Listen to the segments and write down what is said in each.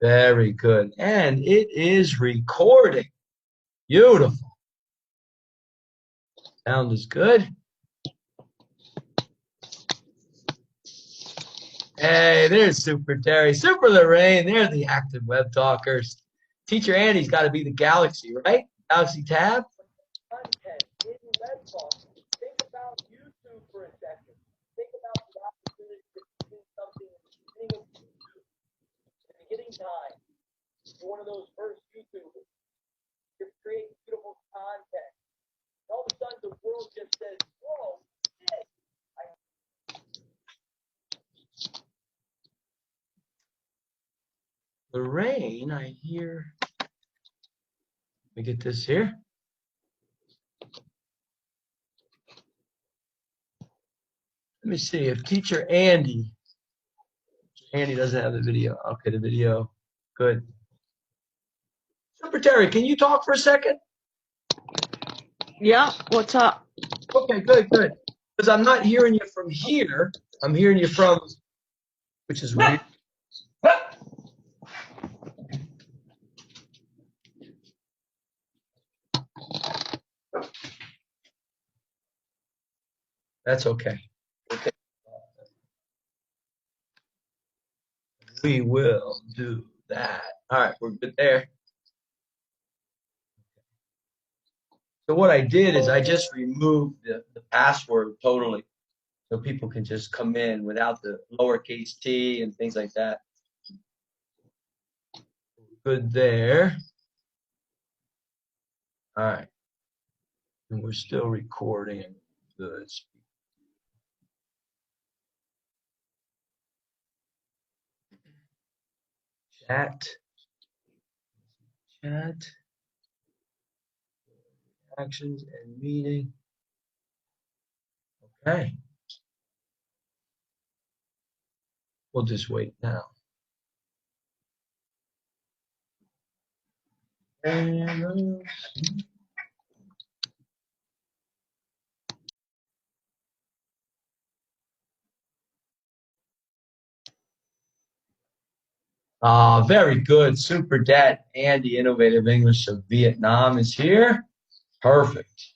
Very good. And it is recording. Beautiful. Sound is good. Hey, there's Super Terry, Super Lorraine. They're the active web talkers. Teacher Andy's got to be the Galaxy, right? Galaxy Tab. Content in web talk. Think about YouTube for a second. Think about the opportunity to do something in the beginning time. You're one of those first YouTubers. You're creating beautiful content. And all of a sudden, the world just says, "Whoa, shit!" Lorraine, I hear. Let me get this here. Let me see if Teacher Andy doesn't have the video. Okay, the video. Good. Super Terry, can you talk for a second? Yeah, what's up? Okay, good. Because I'm not hearing you from here. I'm hearing you from, which is weird. That's okay. We will do that. All right, we're good there. So what I did is I just removed the password totally, so people can just come in without the lowercase t and things like that. Good there. All right. And we're still recording. Good. Chat. Actions and meeting. Okay. We'll just wait now. Very good. Super Dad Andy, Innovative English of Vietnam, is here. Perfect.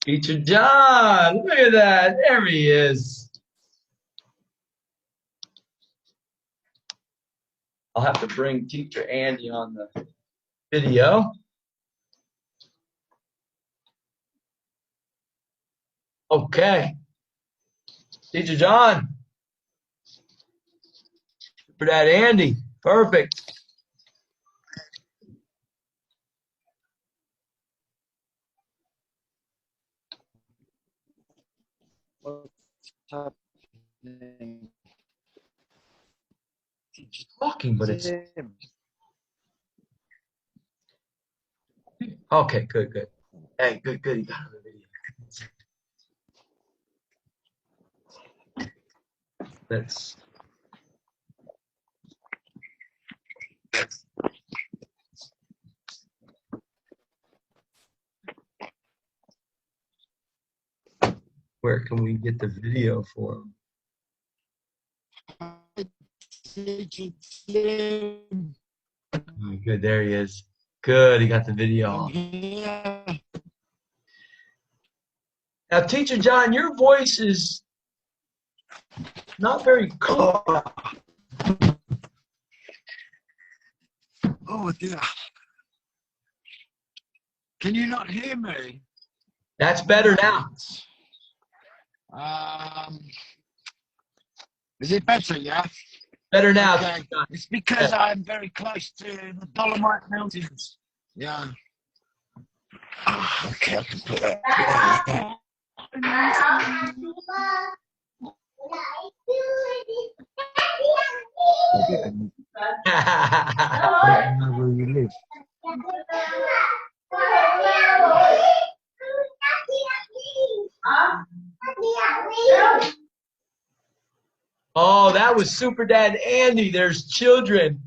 Teacher John, look at that. There he is. I'll have to bring Teacher Andy on the video. Okay. Teacher John. For that Andy. Perfect. What's happening? He's talking, but it's okay. Good. Hey, good. You got on the video. That's where can we get the video for him? Good, there he is. Good, he got the video. Now, Teacher John, your voice is not very clear. Oh dear. Can you not hear me? That's better now. Is it better, yeah? Better now. Okay. It's because I'm very close to the Dolomite Mountains. Yeah. Okay, I can put that. I don't know where you live. Oh, that was Super Dad Andy. There's children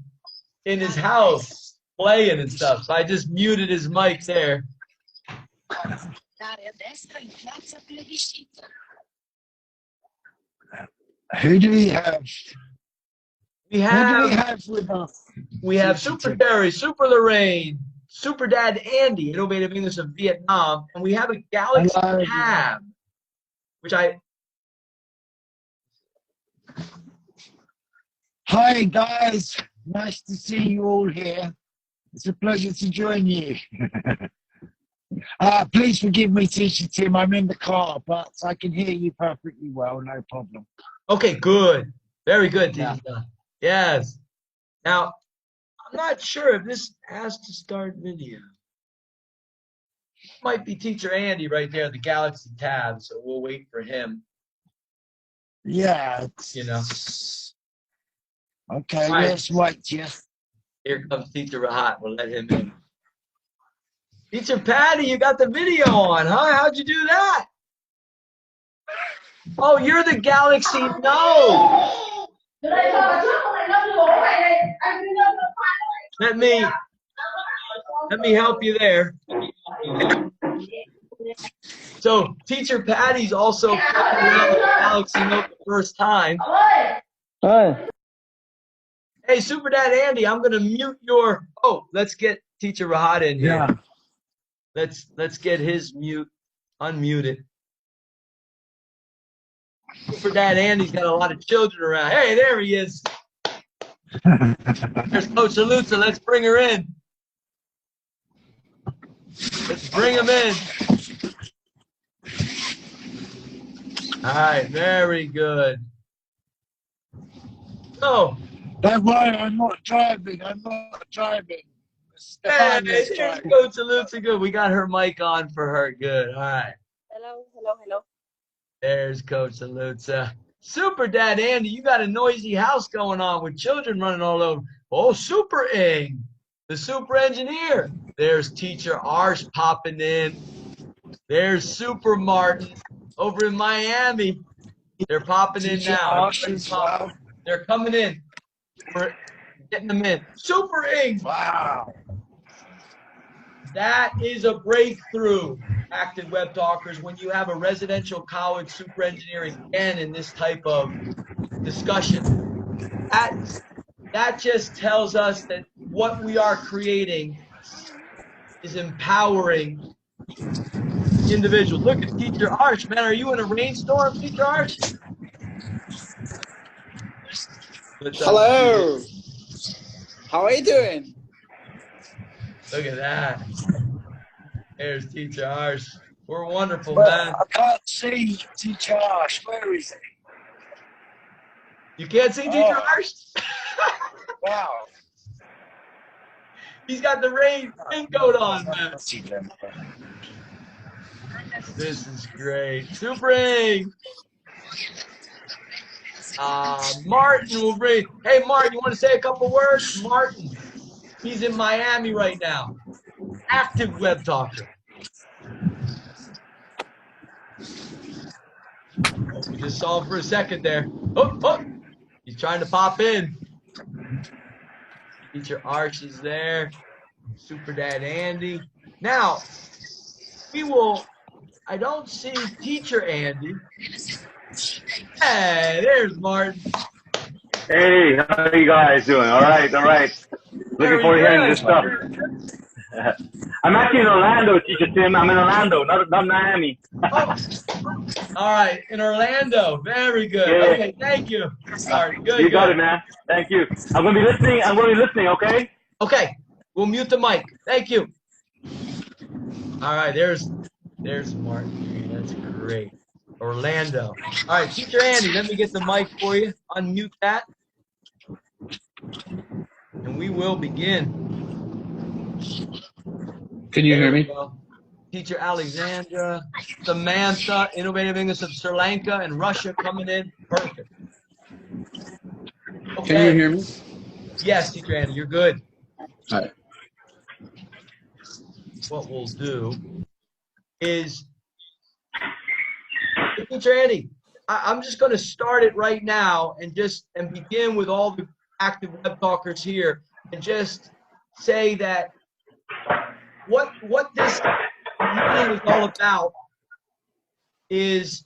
in his house playing and stuff. So I just muted his mic there. Who do we have? We Who do we have have with us? Super Terry, Super Lorraine, Super Dad Andy, Innovative English of Vietnam, and we have a Galaxy Hello. Tab, which I. Hi guys, nice to see you all here. It's a pleasure to join you. Please forgive me, Teacher Tim. I'm in the car, but I can hear you perfectly well. No problem. Okay, good. Very good, Yeah. Teacher. Yes. Now, I'm not sure if this has to start video. Might be Teacher Andy right there, the Galaxy Tab, so we'll wait for him. Yeah. You know. Okay, All right. let's wait, yeah. Here comes Teacher Rahat. We'll let him in. Teacher Patty, you got the video on, huh? How'd you do that? Oh, you're the Galaxy Note. Let me help you there. So Teacher Patty's also playing around with the Galaxy Note the first time. Hi. Hey, Super Dad Andy, I'm gonna mute your. Oh, let's get Teacher Rahat in here. Yeah. Let's get his mute unmuted. Super Dad Andy's got a lot of children around. Hey, there he is. There's Coach Alutza. Let's bring her in. Let's bring him in. All right, very good. So, Don't worry, I'm not driving. hey, Stefania's there's driving. Coach Alutza. Good. We got her mic on for her. Good. All right. Hello. There's Coach Alutza. Super Dad Andy, you got a noisy house going on with children running all over. Oh, Super Ing, the super engineer. There's Teacher Arsh popping in. There's Super Martin over in Miami. They're popping in Teacher now. Arsh as well. They're coming in. We're getting them in. Super Ing. Wow. That is a breakthrough, Active Web Talkers, when you have a residential college super engineering again in this type of discussion. That just tells us that what we are creating is empowering individuals. Look at Teacher Arch, man. Are you in a rainstorm, Teacher Arch? Hello. How are you doing? Look at that. There's Teacher Arch. We're wonderful, Well, man. I can't see Teacher Arsh. Where is he? You can't see Teacher Arch? Wow. He's got the raincoat on, man. This is great. Super Ing. Martin will bring. Hey, Martin, you want to say a couple words? Martin, he's in Miami right now. Active Web Talker. Oh, we just saw him for a second there. Oh, he's trying to pop in. Teacher Arch is there. Super Dad Andy. Now, I don't see Teacher Andy. Hey, there's Martin. Hey, how you guys doing? All right. Looking forward to hearing this stuff. I'm actually in Orlando, Teacher Tim. I'm in Orlando, not Miami. Oh. All right, in Orlando. Very good. Yeah. Okay, thank you. All right, good. You got good. it, man. Thank you. I'm gonna be listening. Okay. Okay, we'll mute the mic. Thank you. All right, there's Martin. That's great. Orlando. All right, Teacher Andy, let me get the mic for you. Unmute that. And we will begin. Can you hear me? Teacher Alexandra, Samantha, Innovative English of Sri Lanka and Russia coming in. Perfect. Okay. Can you hear me? Yes, Teacher Andy, you're good. All right. What we'll do is, Teacher Andy, I'm just going to start it right now and begin with all the active web talkers here and just say that what this meeting is all about is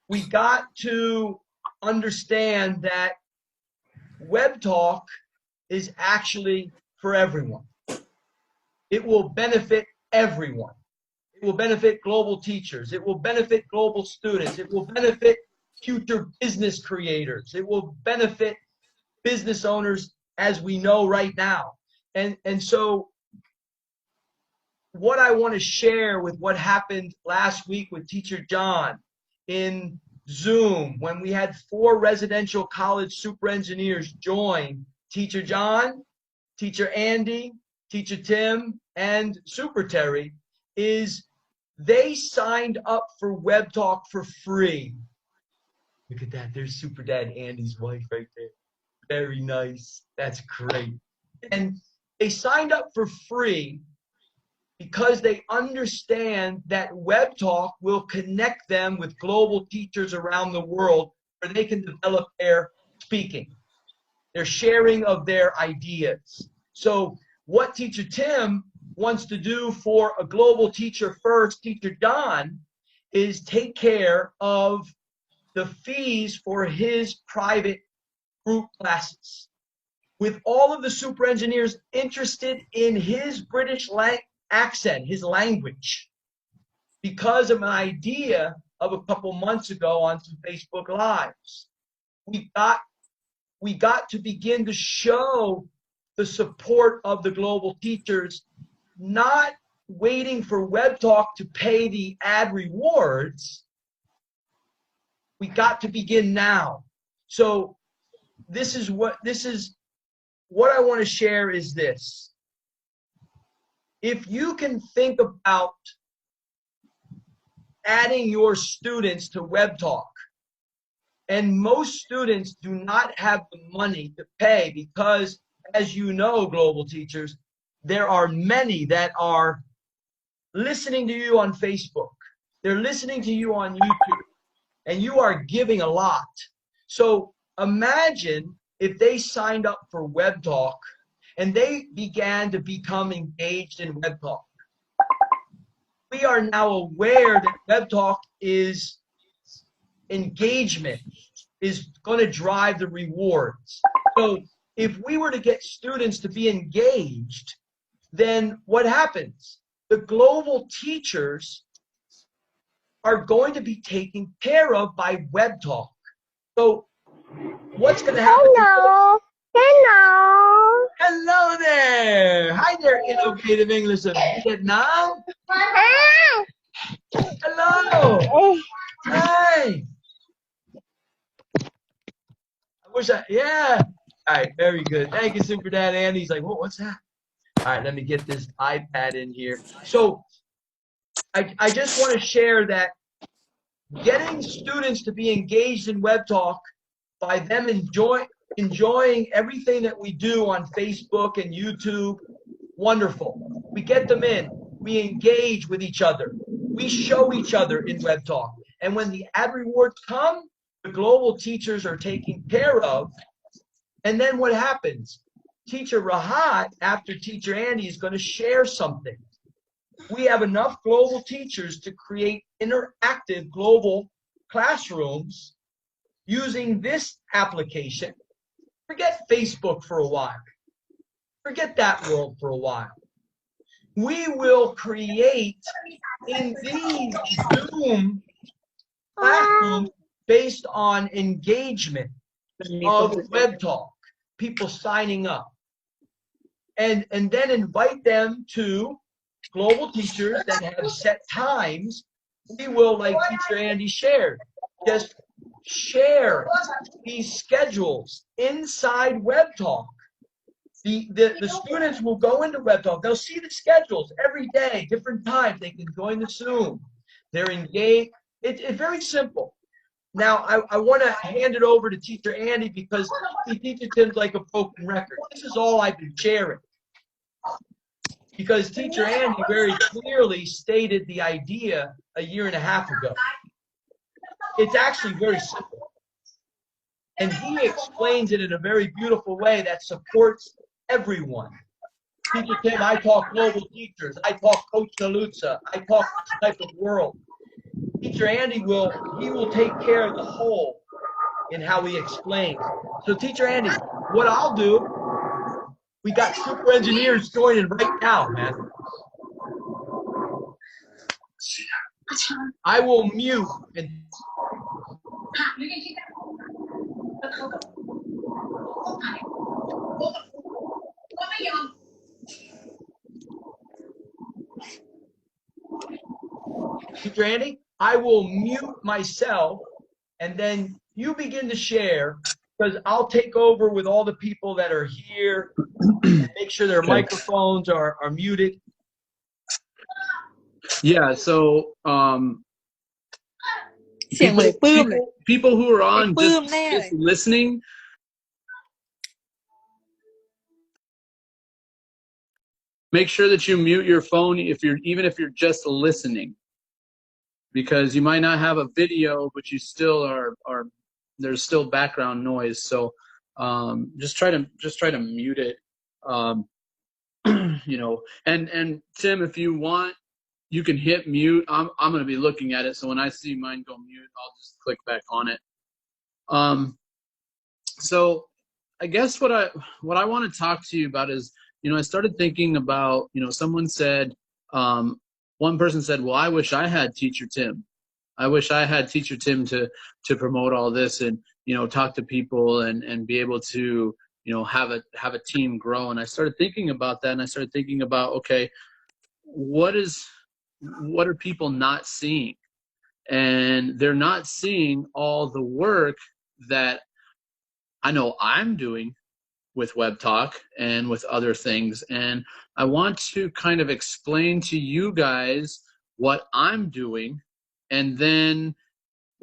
we got to understand that Web Talk is actually for everyone. It will benefit everyone. It will benefit global teachers. It will benefit global students. It will benefit future business creators. It will benefit business owners as we know right now. And so what I want to share with what happened last week with Teacher John in Zoom, when we had 4 residential college super engineers join Teacher John, Teacher Andy, Teacher Tim, and Super Terry, is they signed up for Web Talk for free. Look at that. There's Super Dad Andy's wife right there. Very nice. That's great. And they signed up for free because they understand that Web Talk will connect them with global teachers around the world where they can develop their speaking, their sharing of their ideas. So what Teacher Tim wants to do for a global teacher first, Teacher Don, is take care of the fees for his private group classes. With all of the super engineers interested in his British accent, his language, because of an idea of a couple months ago on some Facebook Lives, we got to begin to show the support of the global teachers, not waiting for Web Talk to pay the ad rewards. We got to begin now. So this is what I want to share is this. If you can think about adding your students to Web Talk, and most students do not have the money to pay because, as you know, global teachers, there are many that are listening to you on Facebook. They're listening to you on YouTube, and you are giving a lot. So imagine if they signed up for Web Talk and they began to become engaged in Web Talk. We are now aware that Web Talk is engagement, is going to drive the rewards. So if we were to get students to be engaged, then what happens? The global teachers are going to be taken care of by Web Talk. So what's going to happen? Hello. Hello. Hello there. Hi there, Innovative English of Vietnam. Hi. Hello. Hi. Yeah. All right, very good. Thank you, Super Dad Andy. He's like, what's that? All right, let me get this iPad in here. So I just want to share that getting students to be engaged in Web Talk by them enjoying everything that we do on Facebook and YouTube, wonderful. We get them in. We engage with each other. We show each other in Web Talk. And when the ad rewards come, the global teachers are taken care of. And then what happens? Teacher Rahat, after Teacher Andy, is going to share something. We have enough global teachers to create interactive global classrooms using this application. Forget Facebook for a while. Forget that world for a while. We will create in these Zoom classrooms based on engagement of Web Talk, people signing up. And then invite them to global teachers that have set times. We will, like Teacher Andy shared, just share these schedules inside Web Talk. The students will go into Web Talk. They'll see the schedules every day, different times. They can join the Zoom. They're engaged. It's very simple. Now, I want to hand it over to Teacher Andy because Teacher Tim's like a broken record. This is all I've been sharing. Because Teacher Andy very clearly stated the idea a year and a half ago. It's actually very simple. And he explains it in a very beautiful way that supports everyone. Teacher Tim, I talk global teachers. I talk Coach Nalutza. I talk this type of world. Teacher Andy will take care of the whole in how he explains. So Teacher Andy, what I'll do, we got super engineers joining right now, man. I will mute and Teacher Andy, I will mute myself and then you begin to share because I'll take over with all the people that are here and make sure their microphones are muted. Yeah, so people who are on just listening, make sure that you mute your phone even if you're just listening, because you might not have a video, but you still are there's still background noise. So just try to mute it. You know, and Tim, if you want, you can hit mute. I'm going to be looking at it, so when I see mine go mute, I'll just click back on it. So I guess what I want to talk to you about is, you know, I started thinking about, you know, someone said, one person said, well, I wish I had Teacher Tim. I wish I had Teacher Tim to promote all this and, you know, talk to people and be able to, you know, have a team grow. And I started thinking about that, and I started thinking about, okay, what are people not seeing? And they're not seeing all the work that I know I'm doing with Web Talk and with other things. And I want to kind of explain to you guys what I'm doing, and then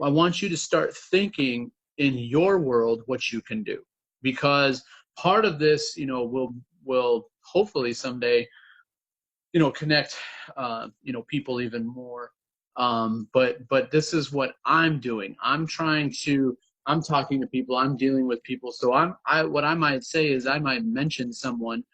I want you to start thinking in your world what you can do, because part of this, you know, will hopefully someday, you know, connect, you know, people even more. But this is what I'm doing. I'm talking to people. I'm dealing with people. So what I might say is I might mention someone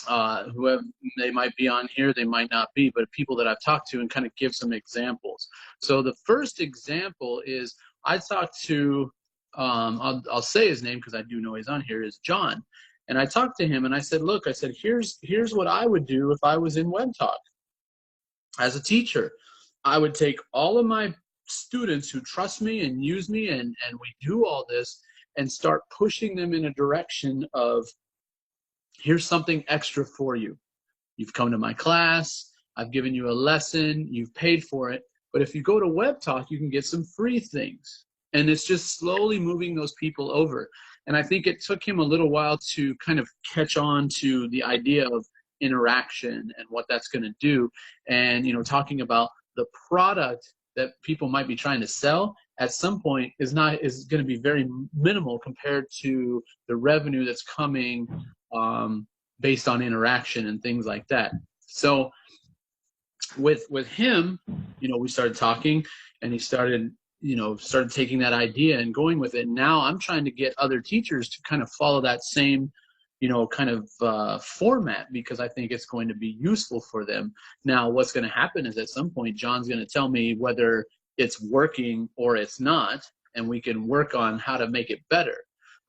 they might be on here, they might not be, but people that I've talked to, and kind of give some examples. So the first example is I talked to, I'll say his name because I do know he's on here, is John. And I talked to him and I said, look, I said, here's what I would do if I was in Web Talk. As a teacher, I would take all of my students who trust me and use me, and we do all this, and start pushing them in a direction of, here's something extra for you. You've come to my class, I've given you a lesson, you've paid for it, but if you go to Web Talk, you can get some free things. And it's just slowly moving those people over. And I think it took him a little while to kind of catch on to the idea of interaction and what that's going to do. And, you know, talking about the product that people might be trying to sell at some point is going to be very minimal compared to the revenue that's coming based on interaction and things like that. So with him, you know, we started talking, and he started taking that idea and going with it. Now I'm trying to get other teachers to kind of follow that same, you know, kind of format, because I think it's going to be useful for them. Now, what's going to happen is at some point, John's going to tell me whether it's working or it's not, and we can work on how to make it better.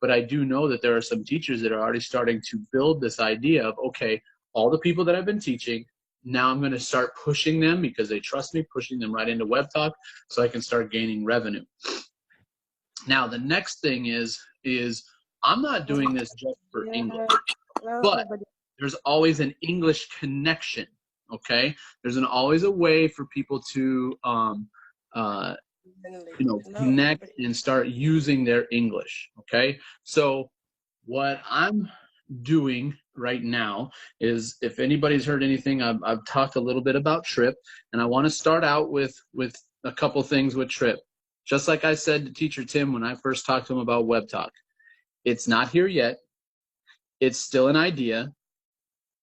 But I do know that there are some teachers that are already starting to build this idea of, okay, all the people that I've been teaching, now I'm going to start pushing them because they trust me, pushing them right into Web Talk so I can start gaining revenue. Now, the next thing is I'm not doing this just for English, but there's always an English connection, okay? There's always a way for people to, you know, connect and start using their English, okay? So what I'm doing right now is, if anybody's heard anything, I've talked a little bit about Trip, and I want to start out with a couple things with Trip. Just like I said to Teacher Tim when I first talked to him about Web Talk, it's not here yet. It's still an idea.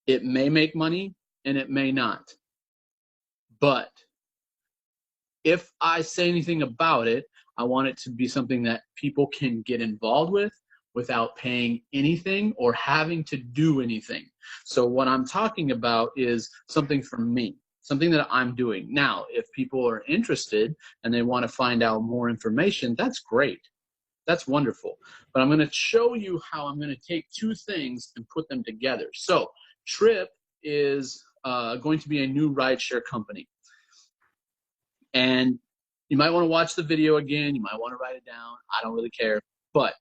It may make money and it may not. But if I say anything about it, I want it to be something that people can get involved with without paying anything or having to do anything. So what I'm talking about is something from me. something that I'm doing. Now, if people are interested and they want to find out more information, that's great. That's wonderful. But I'm going to show you how I'm going to take two things and put them together. So Trip is going to be a new rideshare company. And you might want to watch the video again. You might want to write it down. I don't really care. But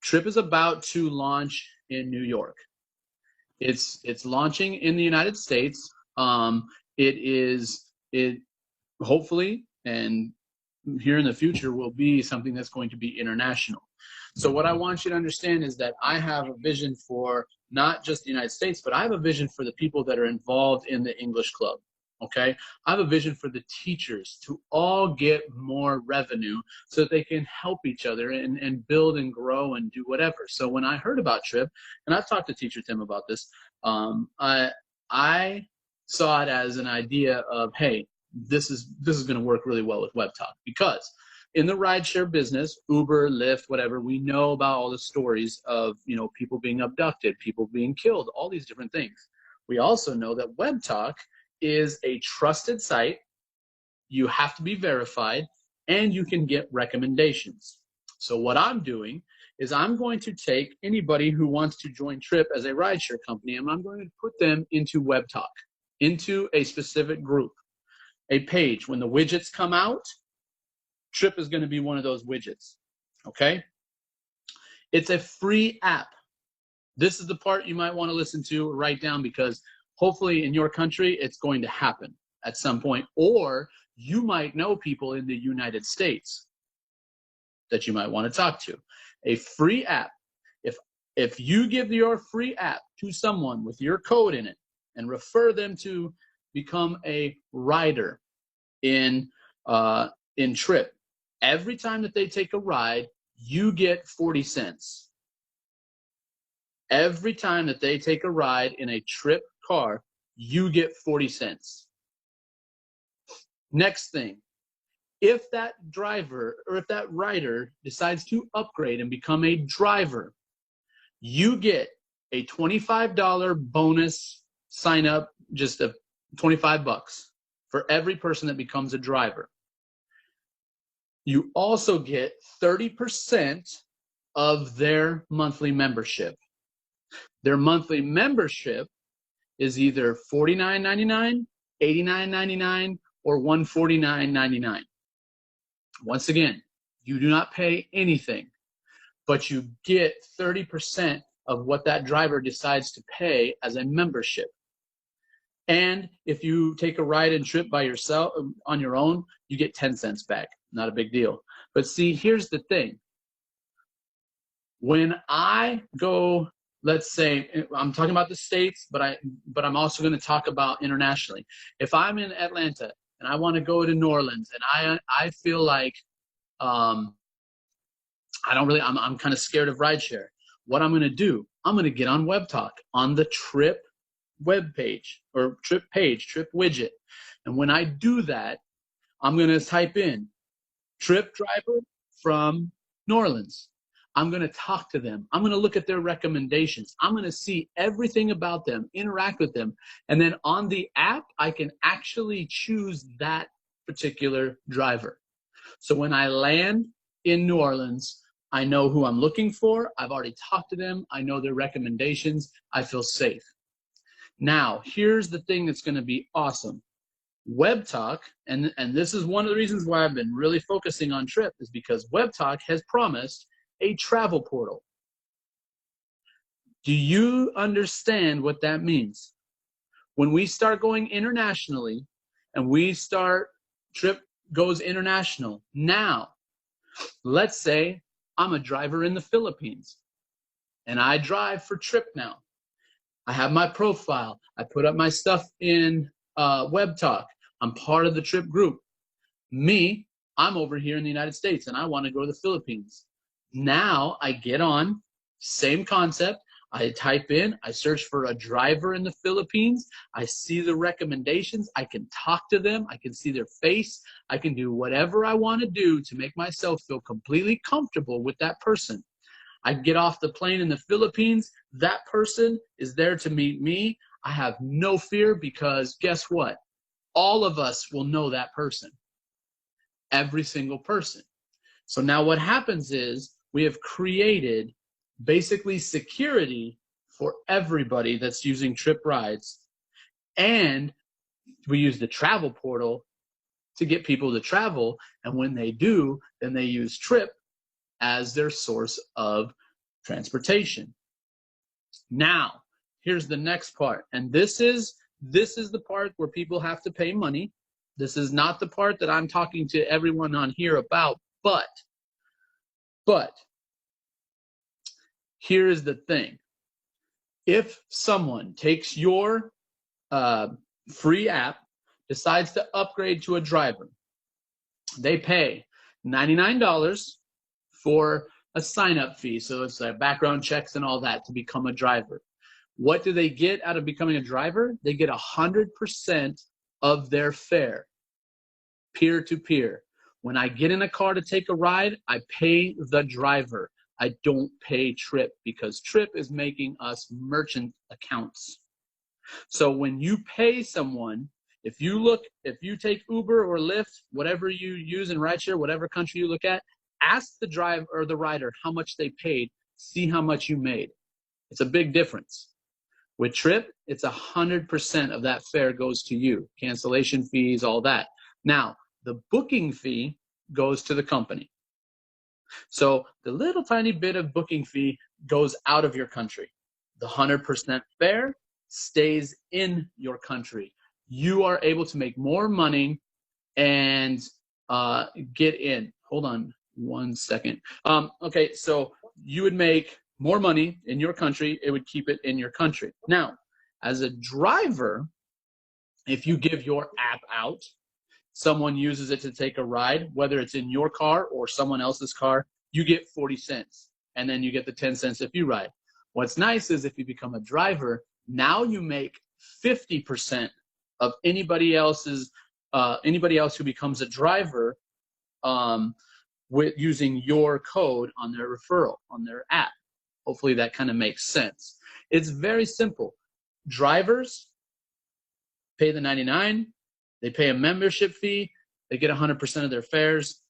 Trip is about to launch in New York. It's launching in the United States. It hopefully and here in the future will be something that's going to be international. So what I want you to understand is that I have a vision for not just the United States, but I have a vision for the people that are involved in the English club. Okay, I have a vision for the teachers to all get more revenue so that they can help each other and build and grow and do whatever. So when I heard about Trip, and I've talked to Teacher Tim about this, I saw it as an idea of, hey, this is going to work really well with WebTalk, because in the rideshare business, Uber, Lyft, whatever, we know about all the stories of, you know, people being abducted, people being killed, all these different things. We also know that WebTalk is a trusted site. You have to be verified, and you can get recommendations. So what I'm doing is I'm going to take anybody who wants to join Trip as a rideshare company, and I'm going to put them into WebTalk, into a specific group, a page. When the widgets come out, Trip is going to be one of those widgets, okay? It's a free app. This is the part you might want to listen to or write down, because hopefully in your country, it's going to happen at some point. Or you might know people in the United States that you might want to talk to. A free app. If you give your free app to someone with your code in it and refer them to become a rider in Trip, every time that they take a ride, you get 40 cents. Every time that they take a ride in a Trip car, you get 40 cents. Next thing, if that driver or if that rider decides to upgrade and become a driver, you get a $25 bonus sign up, just a 25 bucks for every person that becomes a driver. You also get 30% of their monthly membership. Their monthly membership is either $49.99, $89.99, or $149.99. Once again, you do not pay anything, but you get 30% of what that driver decides to pay as a membership. And if you take a ride and Trip by yourself on your own, you get 10 cents back. Not a big deal. But see, here's the thing. When I go, let's say, I'm talking about the States, but I'm also going to talk about internationally. If I'm in Atlanta and I want to go to New Orleans and I feel like I'm kind of scared of rideshare, what I'm going to do, I'm going to get on WebTalk on the Trip web page or Trip page, Trip widget. And when I do that, I'm going to type in Trip driver from New Orleans. I'm going to talk to them. I'm going to look at their recommendations. I'm going to see everything about them, interact with them. And then on the app, I can actually choose that particular driver. So when I land in New Orleans, I know who I'm looking for. I've already talked to them. I know their recommendations. I feel safe. Now, here's the thing that's going to be awesome. WebTalk, and this is one of the reasons why I've been really focusing on Trip, is because WebTalk has promised a travel portal. Do you understand what that means? When we start going internationally and we start, Trip goes international. Now, let's say I'm a driver in the Philippines and I drive for Trip now. I have my profile. I put up my stuff in WebTalk. I'm part of the Trip group. Me, I'm over here in the United States and I want to go to the Philippines. Now I get on, same concept. I type in, I search for a driver in the Philippines. I see the recommendations. I can talk to them. I can see their face. I can do whatever I want to do to make myself feel completely comfortable with that person. I get off the plane in the Philippines. That person is there to meet me. I have no fear, because guess what? all of us will know that person. Every single person. So now what happens is we have created basically security for everybody that's using Trip rides, and we use the travel portal to get people to travel, and when they do, then they use Trip as their source of transportation. Now, here's the next part, and this is the part where people have to pay money. This is not the part that I'm talking to everyone on here about, but here is the thing. If someone takes your free app, decides to upgrade to a driver, they pay $99 for a sign-up fee. So it's background checks and all that to become a driver. What do they get out of becoming a driver? They get 100% of their fare, peer-to-peer. When I get in a car to take a ride, I pay the driver. I don't pay Trip, because Trip is making us merchant accounts. So when you pay someone, if you take Uber or Lyft, whatever you use in rideshare, whatever country you look at, ask the driver or the rider how much they paid, see how much you made. It's a big difference. With Trip, it's 100% of that fare goes to you. Cancellation fees, all that. Now, the booking fee goes to the company. So the little tiny bit of booking fee goes out of your country. The 100% fare stays in your country. You are able to make more money and get in. Hold on one second. Okay, so you would make more money in your country. It would keep it in your country. Now, as a driver, if you give your app out, someone uses it to take a ride, whether it's in your car or someone else's car, you get 40 cents. And then you get the 10 cents if you ride. What's nice is if you become a driver, now you make 50% of anybody else who becomes a driver with using your code on their referral, on their app. Hopefully that kind of makes sense. It's very simple. Drivers pay the $99. They pay a membership fee. They get 100% of their fares.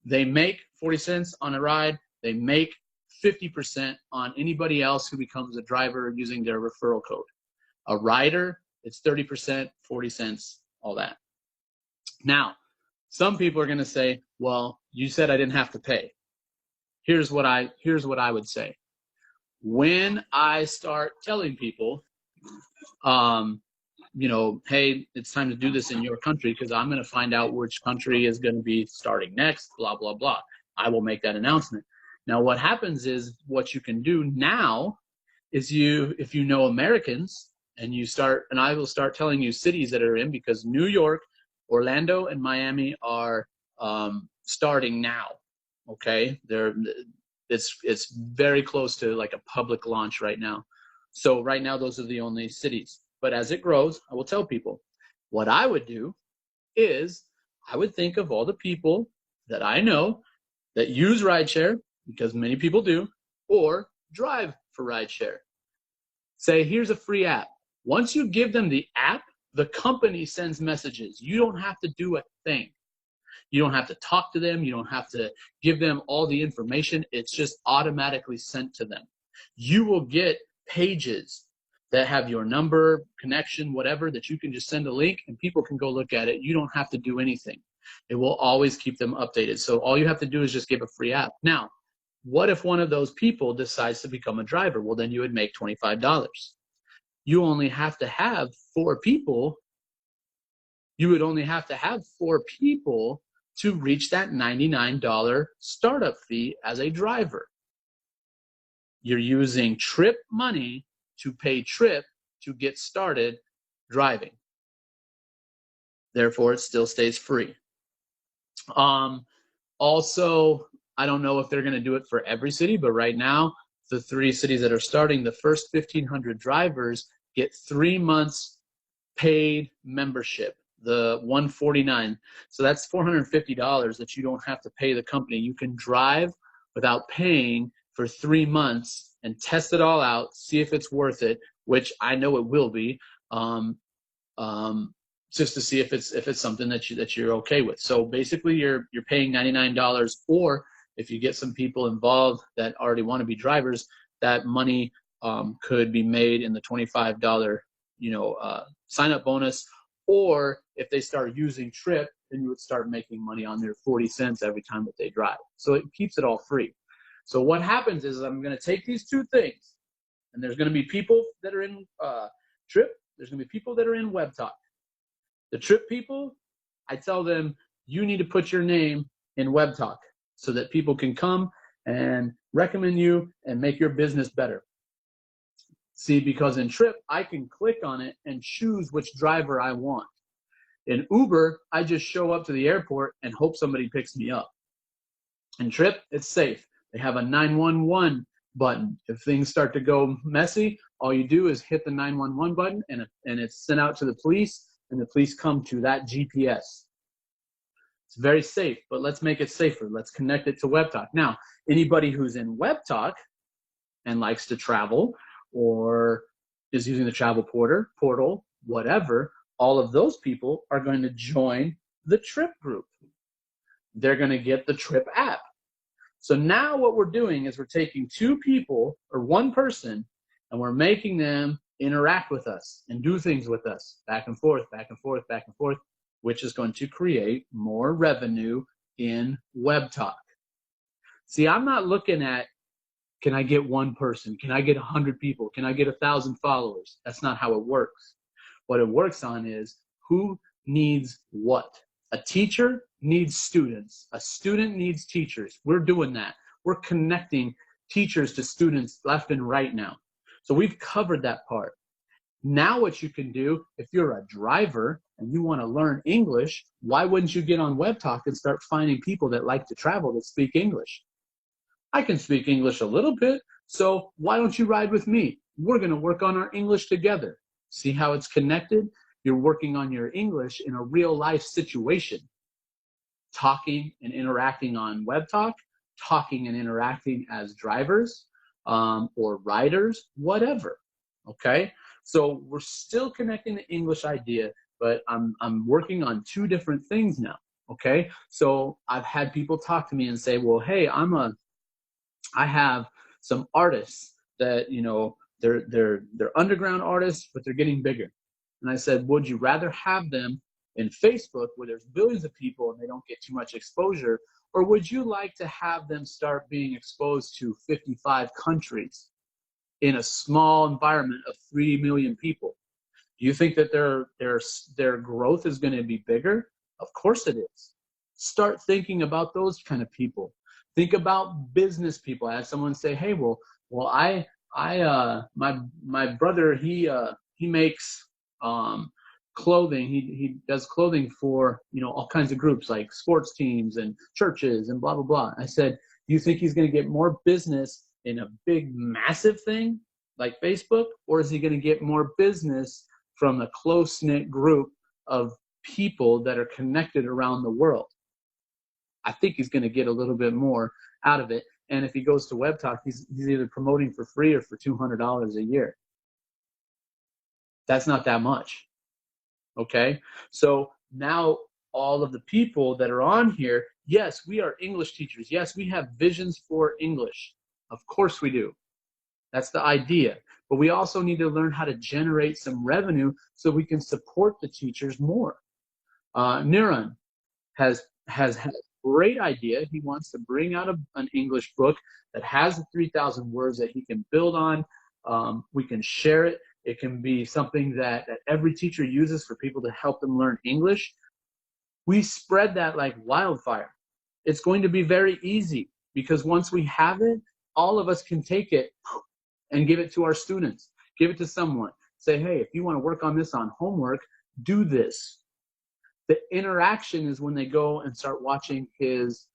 They make 40 cents on a ride. They make 50% on anybody else who becomes a driver using their referral code. A rider, it's 30%, 40 cents, all that. Now, some people are going to say, well, you said I didn't have to pay. Here's what I would say. When I start telling people, hey, it's time to do this in your country because I'm going to find out which country is going to be starting next, blah, blah, blah. I will make that announcement. Now, what happens is what you can do now is if you know Americans, and I will start telling you cities that are in, because New York, Orlando, and Miami are starting now. Okay, it's very close to like a public launch right now. So right now, those are the only cities. But as it grows, I will tell people. What I would do is I would think of all the people that I know that use rideshare, because many people do, or drive for rideshare. Say, here's a free app. Once you give them the app, the company sends messages. You don't have to do a thing. You don't have to talk to them. You don't have to give them all the information. It's just automatically sent to them. You will get pages that have your number, connection, whatever, that you can just send a link and people can go look at it. You don't have to do anything. It will always keep them updated. So all you have to do is just give a free app. Now, what if one of those people decides to become a driver? Well, then you would make $25. You only have to have 4 people. You would only have to have 4 people to reach that $99 startup fee as a driver. You're using Trip money to pay Trip to get started driving. Therefore, it still stays free. Also, I don't know if they're going to do it for every city, but right now, the 3 cities that are starting, the first 1,500 drivers get 3 months paid membership, the $149. So that's $450 that you don't have to pay the company. You can drive without paying for 3 months and test it all out, see if it's worth it, which I know it will be. just to see if it's something that you're okay with. So basically, you're paying $99, or if you get some people involved that already want to be drivers, that money could be made in the $25 sign up bonus. Or if they start using Trip, then you would start making money on their 40 cents every time that they drive. So it keeps it all free. So what happens is I'm going to take these two things, and there's going to be people that are in Trip. There's going to be people that are in WebTalk. The Trip people, I tell them, you need to put your name in WebTalk so that people can come and recommend you and make your business better. See, because in Trip, I can click on it and choose which driver I want. In Uber, I just show up to the airport and hope somebody picks me up. In Trip, it's safe. They have a 911 button. If things start to go messy, all you do is hit the 911 button, and it's sent out to the police, and the police come to that GPS. It's very safe, but let's make it safer. Let's connect it to WebTalk. Now, anybody who's in WebTalk and likes to travel, or is using the travel portal, whatever, all of those people are going to join the Trip group. They're going to get the Trip app. So now what we're doing is we're taking two people or one person, and we're making them interact with us and do things with us, back and forth, back and forth, back and forth, which is going to create more revenue in WebTalk. See, I'm not looking at, can I get one person? Can I get 100 people? Can I get 1,000 followers? That's not how it works. What it works on is who needs what. A teacher needs students. A student needs teachers. We're doing that. We're connecting teachers to students left and right now. So we've covered that part. Now what you can do, if you're a driver and you want to learn English, why wouldn't you get on WebTalk and start finding people that like to travel that speak English? I can speak English a little bit, so why don't you ride with me? We're going to work on our English together. See how it's connected? You're working on your English in a real life situation. Talking and interacting on WebTalk, talking and interacting as drivers or riders, whatever. Okay? So we're still connecting the English idea, but I'm working on two different things now. Okay? So I've had people talk to me and say, well, hey, I have some artists that, they're underground artists, but they're getting bigger. And I said, would you rather have them in Facebook where there's billions of people and they don't get too much exposure, or would you like to have them start being exposed to 55 countries in a small environment of 3 million people? Do you think that their growth is going to be bigger? Of course it is. Start thinking about those kind of people. Think about business people. I had someone say, "Hey, my brother, he makes clothing. He does clothing for all kinds of groups like sports teams and churches and blah blah blah." I said, "Do you think he's going to get more business in a big, massive thing like Facebook, or is he going to get more business from a close-knit group of people that are connected around the world?" I think he's going to get a little bit more out of it. And if he goes to WebTalk, he's either promoting for free or for $200 a year. That's not that much. Okay? So now all of the people that are on here, yes, we are English teachers. Yes, we have visions for English. Of course we do. That's the idea. But we also need to learn how to generate some revenue so we can support the teachers more. Niran has had a great idea. He wants to bring out an English book that has the 3,000 words that he can build on. We can share it. It can be something that every teacher uses for people to help them learn English. We spread that like wildfire. It's going to be very easy because once we have it, all of us can take it and give it to our students. Give it to someone. Say, hey, if you want to work on this on homework, do this. The interaction is when they go and start watching his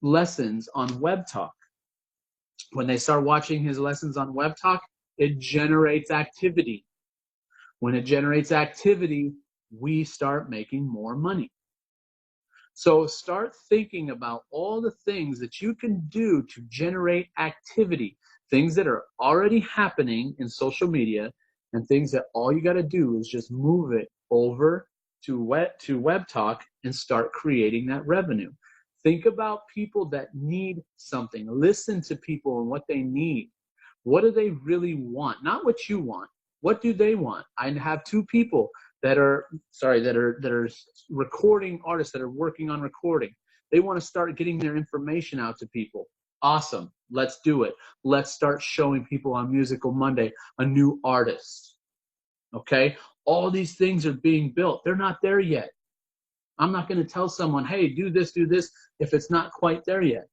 lessons on WebTalk. When they start watching his lessons on WebTalk, it generates activity. When it generates activity, we start making more money. So start thinking about all the things that you can do to generate activity, things that are already happening in social media, and things that all you got to do is just move it over to Web Talk and start creating that revenue. Think about people that need something. Listen to people and what they need. What do they really want? Not what you want. What do they want? I have two people that are recording artists that are working on recording. They want to start getting their information out to people. Awesome. Let's do it. Let's start showing people on Musical Monday a new artist. Okay? All these things are being built. They're not there yet. I'm not going to tell someone, hey, do this, if it's not quite there yet.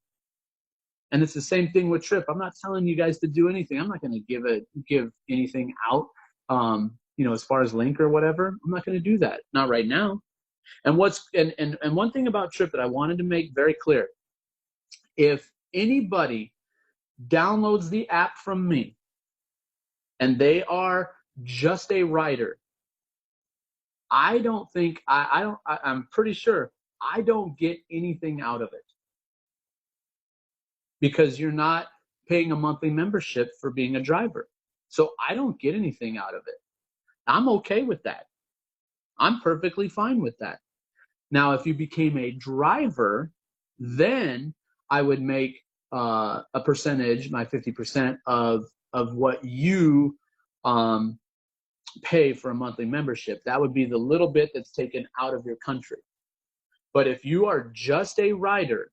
And it's the same thing with Trip. I'm not telling you guys to do anything. I'm not going to give anything out, as far as link or whatever. I'm not going to do that. Not right now. And one thing about Trip that I wanted to make very clear, if anybody downloads the app from me and they are just a writer, I'm pretty sure I don't get anything out of it, because you're not paying a monthly membership for being a driver. So I don't get anything out of it. I'm okay with that. I'm perfectly fine with that. Now, if you became a driver, then I would make a percentage, my 50% of what you pay for a monthly membership. That would be the little bit that's taken out of your country. But if you are just a rider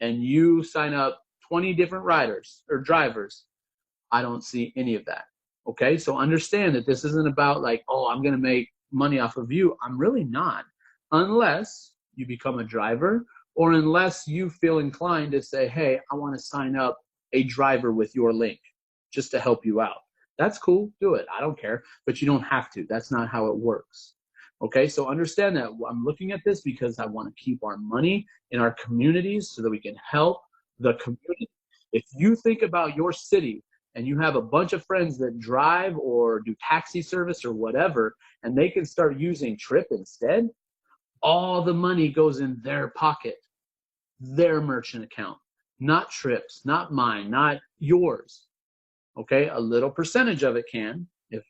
and you sign up 20 different riders or drivers, I don't see any of that. Okay, so understand that this isn't about like, oh, I'm going to make money off of you. I'm really not, unless you become a driver or unless you feel inclined to say, hey, I want to sign up a driver with your link just to help you out. That's cool. Do it. I don't care, but you don't have to. That's not how it works. Okay, so understand that I'm looking at this because I want to keep our money in our communities so that we can help the community. If you think about your city and you have a bunch of friends that drive or do taxi service or whatever, and they can start using Trip instead, all the money goes in their pocket, their merchant account, not Trip's, not mine, not yours. Okay, a little percentage of it can, if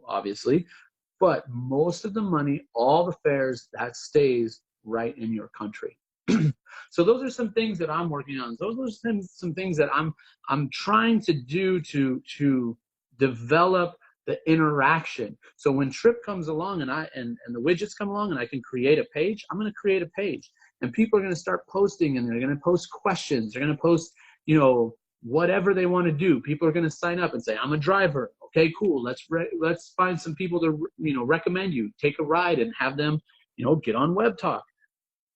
obviously, but most of the money, all the fares, that stays right in your country. So those are some things that I'm working on. Those are some things that I'm trying to do to develop the interaction. So when Trip comes along and the widgets come along and I can create a page, I'm going to create a page, and people are going to start posting, and they're going to post questions. They're going to post, whatever they want to do. People are going to sign up and say, I'm a driver. Okay, cool. Let's find some people to recommend you. Take a ride and have them get on Web Talk.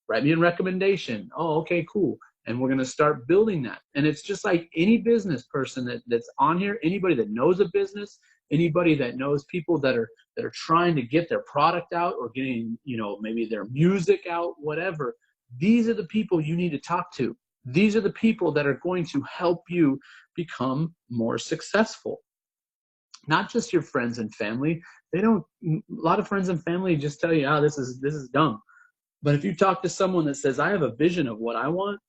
Write me a recommendation. Oh, okay, cool. And we're going to start building that. And it's just like any business person that's on here, anybody that knows a business, anybody that knows people that are trying to get their product out or getting, maybe their music out, whatever. These are the people you need to talk to. These are the people that are going to help you become more successful. Not just your friends and family. A lot of friends and family just tell you, this is dumb. But if you talk to someone that says, I have a vision of what I want,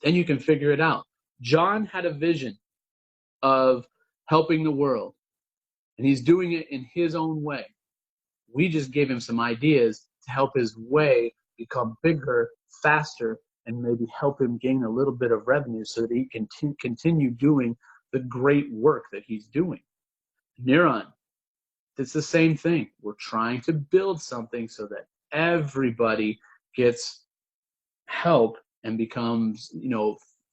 then you can figure it out. John had a vision of helping the world, and he's doing it in his own way. We just gave him some ideas to help his way become bigger, faster, and maybe help him gain a little bit of revenue so that he can continue doing the great work that he's doing. Neuron, it's the same thing. We're trying to build something so that everybody gets help and becomes,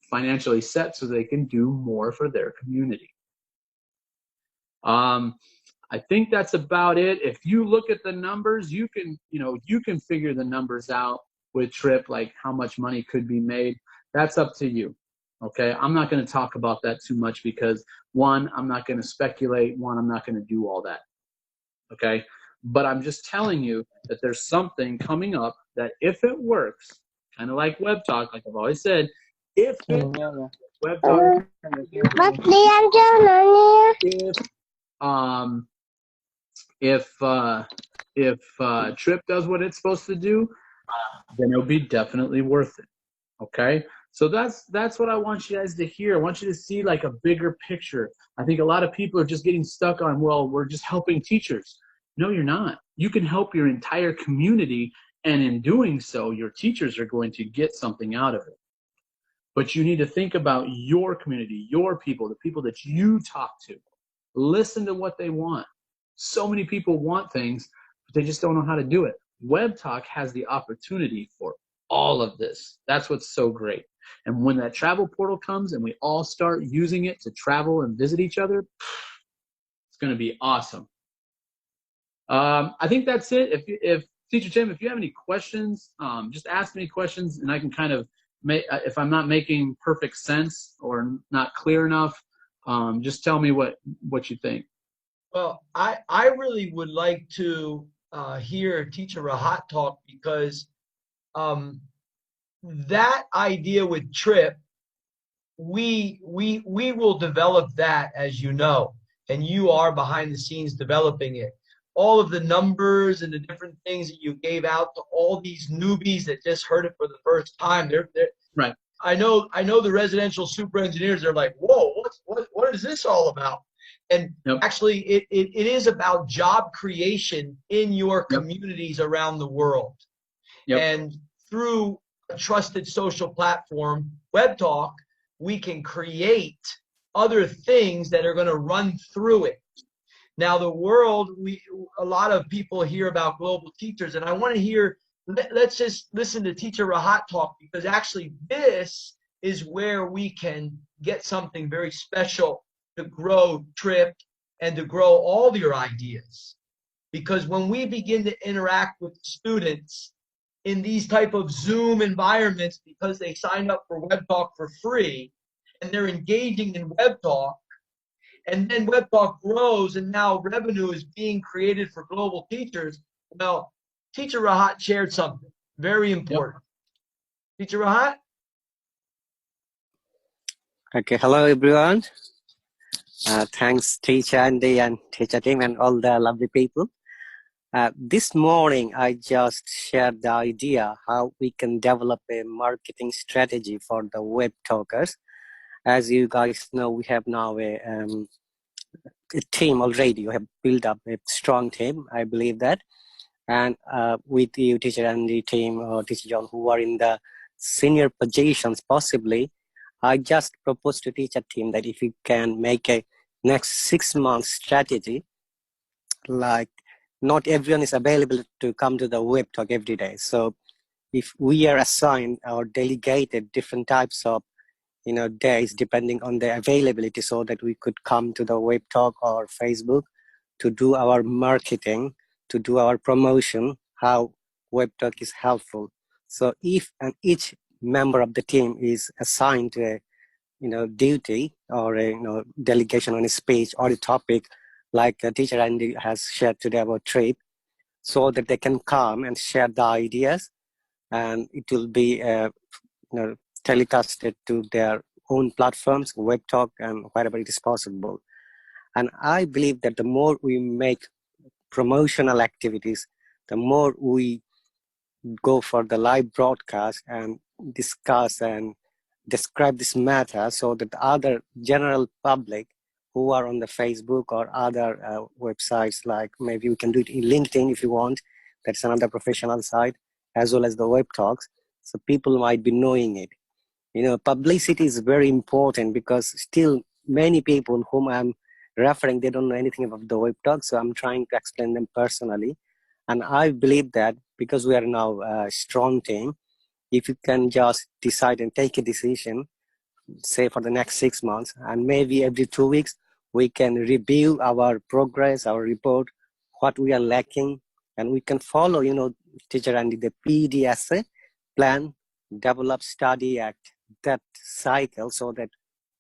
financially set so they can do more for their community. I think that's about it. If you look at the numbers, you can figure the numbers out with Trip, like how much money could be made. That's up to you. Okay, I'm not going to talk about that too much because one, I'm not going to speculate. One, I'm not going to do all that. Okay, but I'm just telling you that there's something coming up that if it works, kind of like Web Talk, like I've always said, if Web Talk, if Trip does what it's supposed to do, then it'll be definitely worth it. Okay, so that's what I want you guys to hear. I want you to see like a bigger picture. I think a lot of people are just getting stuck on, well, we're just helping teachers. No, you're not. You can help your entire community, and in doing so, your teachers are going to get something out of it. But you need to think about your community, your people, the people that you talk to. Listen to what they want. So many people want things, but they just don't know how to do it. WebTalk has the opportunity for all of this. That's what's so great. And when that travel portal comes and we all start using it to travel and visit each other, it's going to be awesome. I think that's it. If Teacher Tim, if you have any questions, just ask me questions, and I can kind of make, if I'm not making perfect sense or not clear enough, just tell me what you think. Well, I really would like to hear Teacher Rahat talk, because that idea with Trip, we will develop that, as you know, and you are behind the scenes developing it. All of the numbers and the different things that you gave out to all these newbies that just heard it for the first time. They're Right. I know the residential super engineers are like, whoa, what is this all about? And Yep. actually, it is about job creation in your communities around the world. Yep. And through a trusted social platform, WebTalk, we can create other things that are going to run through it. Now, the world, a lot of people hear about global teachers, and I want to hear, let's just listen to Teacher Rahat talk, because actually this is where we can get something very special to grow Trip and to grow all your ideas. Because when we begin to interact with students in these type of Zoom environments, because they signed up for WebTalk for free, and they're engaging in WebTalk, and then WebTalk grows, and now revenue is being created for global teachers. Well, Teacher Rahat shared something very important. Yep. Teacher Rahat? Okay, hello everyone. Thanks Teacher Andy and Teacher Tim and all the lovely people. This morning I just shared the idea how we can develop a marketing strategy for the web talkers. As you guys know, we have now a team already. We have built up a strong team, I believe that. And with you, Teacher Andy team, or Teacher John, who are in the senior positions possibly, I just proposed to Teacher team that if we can make a next 6 months strategy, like not everyone is available to come to the web talk every day. So if we are assigned or delegated different types of days depending on the availability, so that we could come to the web talk or Facebook to do our marketing, to do our promotion, how web talk is helpful. So if each member of the team is assigned to a duty or a delegation on a speech or a topic, like Teacher Andy has shared today about Trip, so that they can come and share the ideas, and it will be telecasted to their own platforms, web talk, and wherever it is possible. And I believe that the more we make promotional activities, the more we go for the live broadcast and discuss and describe this matter, so that the other general public who are on the Facebook or other websites, like maybe we can do it in LinkedIn if you want, that's another professional site, as well as the web talks, so people might be knowing it. Publicity is very important, because still many people whom I'm referring, they don't know anything about the web talk, so I'm trying to explain them personally. And I believe that because we are now a strong team, if you can just decide and take a decision, say for the next 6 months, and maybe every 2 weeks, we can review our progress, our report, what we are lacking, and we can follow, Teacher Andy, the PDSA, plan, develop, study, act, that cycle, so that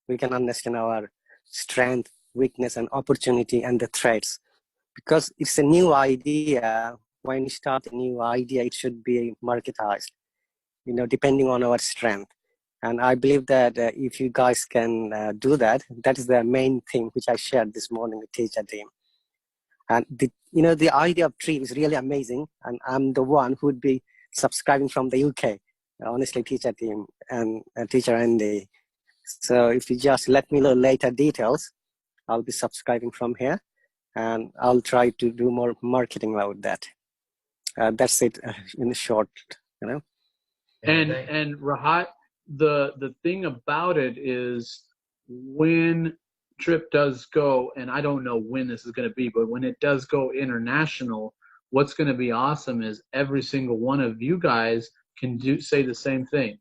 we can understand our strength, weakness, and opportunity, and the threats. Because it's a new idea. When you start a new idea, it should be marketized, depending on our strength. And I believe that if you guys can do that, that is the main thing which I shared this morning with Teacher team. And the idea of Trip is really amazing, and I'm the one who would be subscribing from the UK. Honestly, Teacher team and Teacher Andy. So if you just let me know later details, I'll be subscribing from here. and I'll try to do more marketing about that. That's it in short, you know. And Rahat, the thing about it is when Trip does go, and I don't know when this is going to be, but when it does go international, what's going to be awesome is every single one of you guys can say the same thing.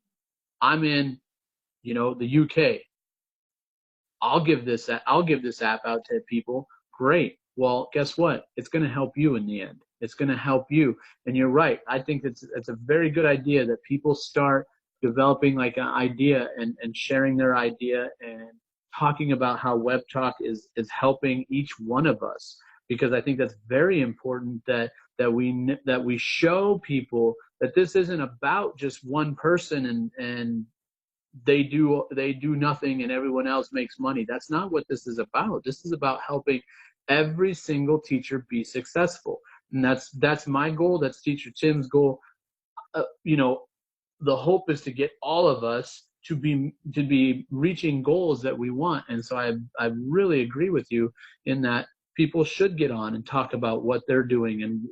I'm in, the UK. I'll give this app out to people. Great. Well, guess what? It's going to help you in the end. It's going to help you. And you're right. I think it's a very good idea that people start developing like an idea and sharing their idea and talking about how Web Talk is helping each one of us, because I think that's very important that we show people that this isn't about just one person and they do nothing and everyone else makes money. That's not what this is about. This is about helping every single teacher be successful. And that's my goal. That's Teacher Tim's goal. The hope is to get all of us to be reaching goals that we want. And so I really agree with you in that people should get on and talk about what they're doing and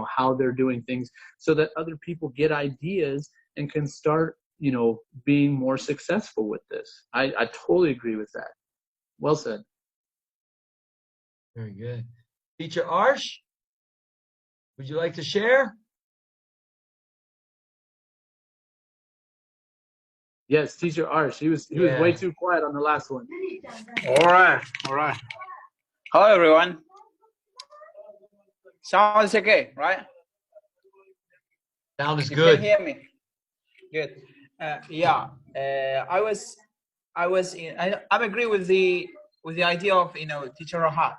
how they're doing things, so that other people get ideas and can start being more successful with this. I totally agree with that. Well said. Very good. Teacher Arsh, would you like to share? Yes, Teacher Arsh. He was way too quiet on the last one. All right. Hello, everyone. Sounds okay, right? Sound is You good. can hear me. Good. I agree with the idea of Teacher Rahat,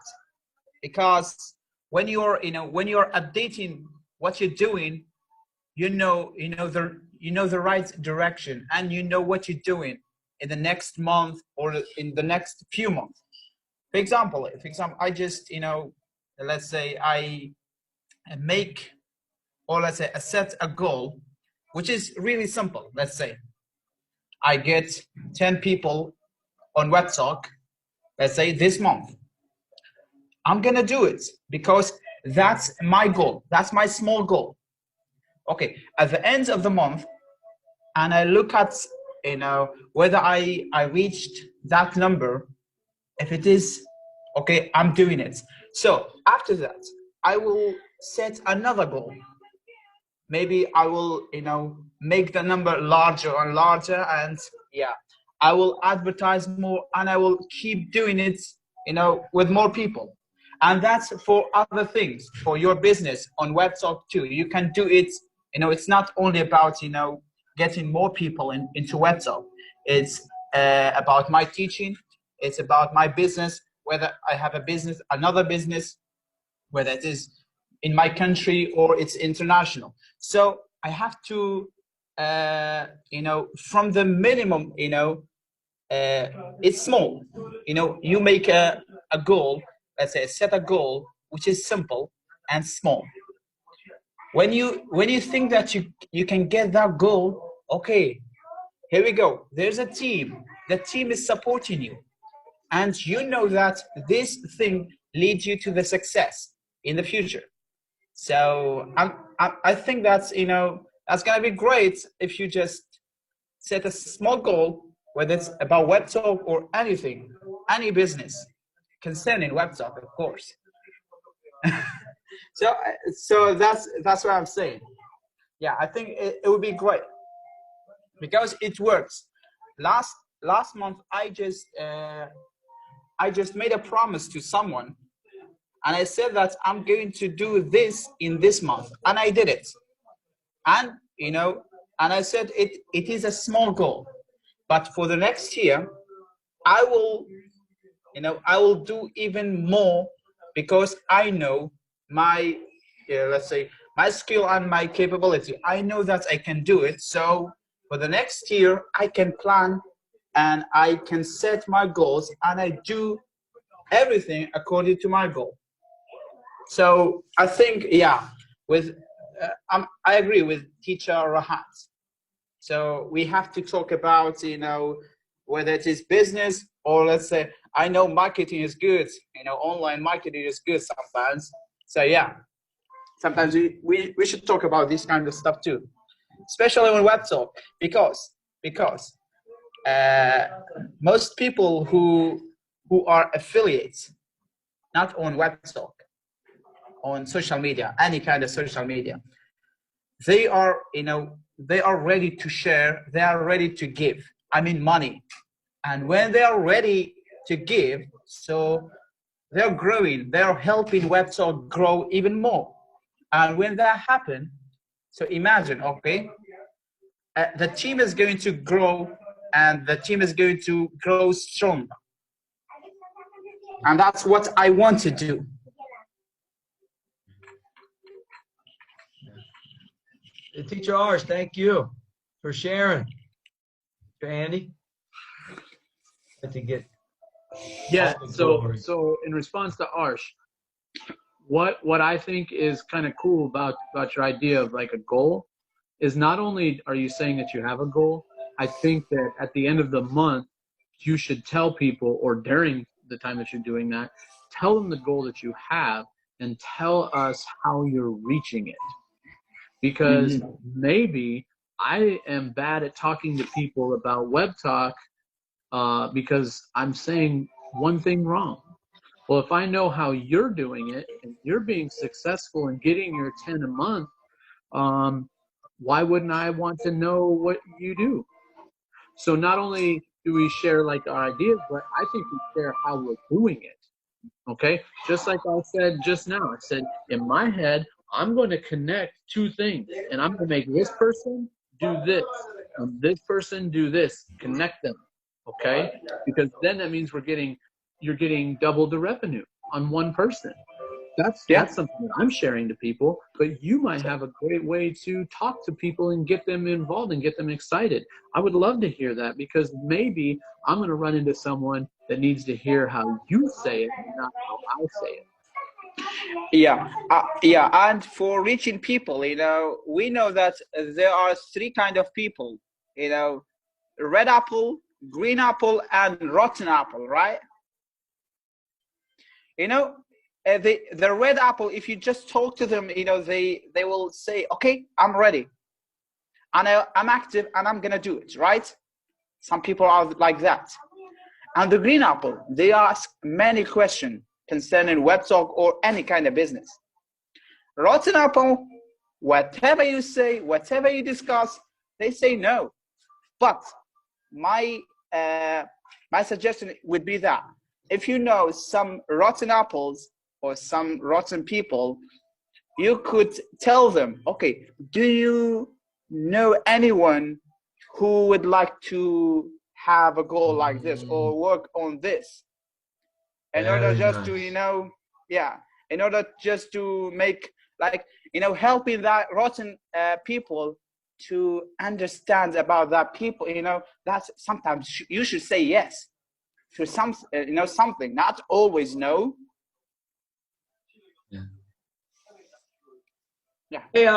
because when you're updating what you're doing, you know the right direction, and you know what you're doing in the next month or in the next few months. For example, I just let's say I set a goal, which is really simple. Let's say I get 10 people on WebTalk, let's say this month. I'm gonna do it because that's my goal. That's my small goal. Okay, at the end of the month, and I look at whether I reached that number. If it is okay, I'm doing it. So after that, I will set another goal. Maybe I will make the number larger and larger, and I will advertise more, and I will keep doing it with more people. And that's for other things, for your business on WebTalk too. You can do it. It's not only about getting more people into WebTalk. It's about my teaching. It's about my business, whether I have a business, another business, whether it is in my country or it's international. So I have to, from the minimum, it's small. You make a goal, let's say set a goal, which is simple and small. When you think that you can get that goal, okay, here we go. There's a team. The team is supporting you. And you know that this thing leads you to the success in the future. So I think that's that's gonna be great if you just set a small goal, whether it's about WebTalk or anything, any business concerning WebTalk, of course. So that's what I'm saying. Yeah, I think it would be great because it works. Last month I just made a promise to someone, and I said that I'm going to do this in this month, and I did it. And and I said it is a small goal, but for the next year I will do even more, because I know my let's say my skill and my capability. I know that I can do it. So for the next year I can plan and I can set my goals, and I do everything according to my goal. So I think, I agree with Teacher Rahat. So we have to talk about, whether it is business or let's say I know marketing is good, online marketing is good sometimes. So yeah, sometimes we should talk about this kind of stuff too, especially on web talk, because most people who are affiliates, not on web talk, on social media, any kind of social media, they are they are ready to share, they are ready to give, I mean money. And when they are ready to give, so they're growing, they're helping web talk grow even more. And when that happens, so imagine, okay, the team is going to grow, and the team is going to grow strong. And that's what I want to do. Teacher Arsh, thank you for sharing. Teacher Andy? To get Yeah, so in response to Arsh, what I think is kind of cool about your idea of like a goal is, not only are you saying that you have a goal, I think that at the end of the month, you should tell people, or during the time that you're doing that, tell them the goal that you have and tell us how you're reaching it. Because maybe I am bad at talking to people about web talk because I'm saying one thing wrong. Well, if I know how you're doing it and you're being successful in getting your 10 a month, why wouldn't I want to know what you do? So not only do we share like our ideas, but I think we share how we're doing it. Okay? Just like I said just now, I said in my head, I'm going to connect two things, and I'm going to make this person do this and this person do this, connect them. Okay? Because then that means you're getting double the revenue on one person. That's something that I'm sharing to people, but you might have a great way to talk to people and get them involved and get them excited. I would love to hear that, because maybe I'm going to run into someone that needs to hear how you say it, not how I say it. Yeah, and for reaching people, we know that there are three kind of people, red apple, green apple, and rotten apple, right? The red apple, if you just talk to them, they will say, okay, I'm ready, and I'm active, and I'm gonna do it, right? Some people are like that. And the green apple, they ask many questions concerning web talk or any kind of business. Rotten apple, whatever you say, whatever you discuss, they say no. But my suggestion would be that if you know some rotten apples or some rotten people, you could tell them, okay, do you know anyone who would like to have a goal like this or work on this? In order just to, in order just to make, like, helping that rotten people to understand about that people, that's sometimes you should say yes to some, something, not always no. Yeah. Hey,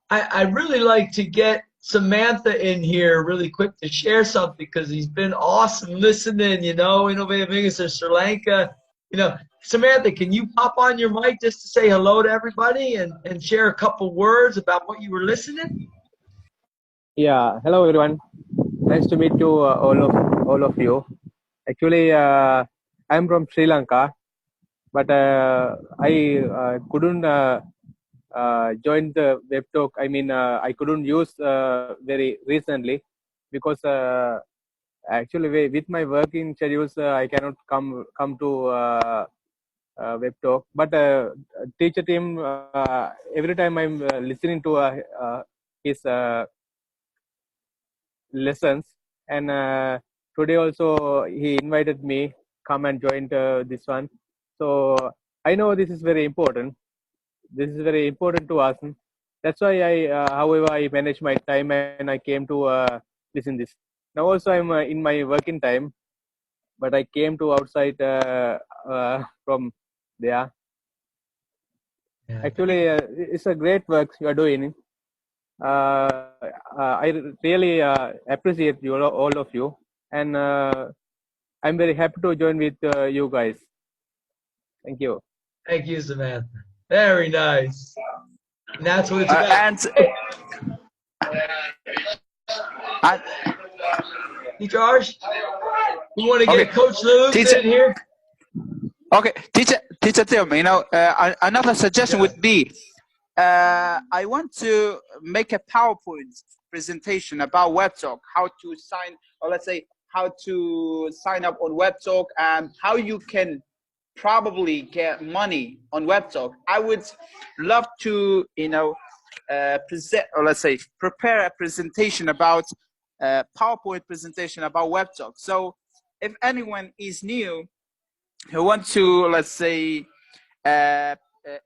I'd really like to get Samantha in here really quick to share something, because he's been awesome listening, Innovative English of Sri Lanka. Samantha, can you pop on your mic just to say hello to everybody and share a couple words about what you were listening? Yeah, hello everyone. Nice to meet you, all of you. Actually, I'm from Sri Lanka, but I couldn't join the web talk. I mean, I couldn't use very recently because actually with my working schedules, I cannot come to web talk. But teacher team, every time I'm listening to his lessons, and today also he invited me come and join this one. So I know this is very important. This is very important to us. That's why however, I manage my time and I came to listen this. Now also I'm in my working time, but I came to outside from there. Yeah. Actually, it's a great work you are doing. I really appreciate you, all of you, and I'm very happy to join with you guys. Thank you. Thank you, Samantha. Very nice. And that's what it's about. And Teacher Arsh, we want to get Okay. Coach Lutz Teacher- in here. okay, teacher Tim, another suggestion would be, I want to make a PowerPoint presentation about WebTalk, how to sign, or let's say how to sign up on WebTalk and how you can probably get money on WebTalk. I would love to, present, or let's say prepare a presentation about PowerPoint presentation about WebTalk. So if anyone is new who want to, let's say,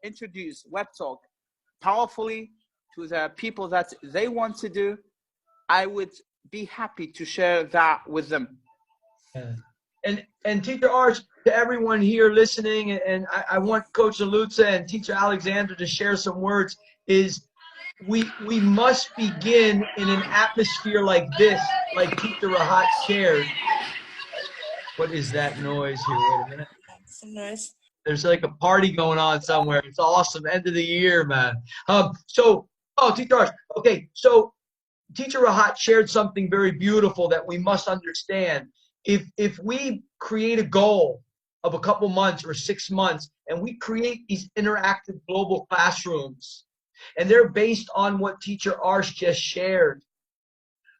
introduce WebTalk powerfully to the people that they want to do, I would be happy to share that with them. Yeah. And Teacher Arch, to everyone here listening, and I want Coach Alutza and Teacher Alexandra to share some words, is we must begin in an atmosphere like this, like Teacher Rahat shared. What is that noise here? Wait a minute. Some noise. There's like a party going on somewhere. It's awesome. End of the year, man. Teacher Arch. Okay, so Teacher Rahat shared something very beautiful that we must understand. If we create a goal of a couple months or 6 months, and we create these interactive global classrooms, and they're based on what Teacher Arsh just shared,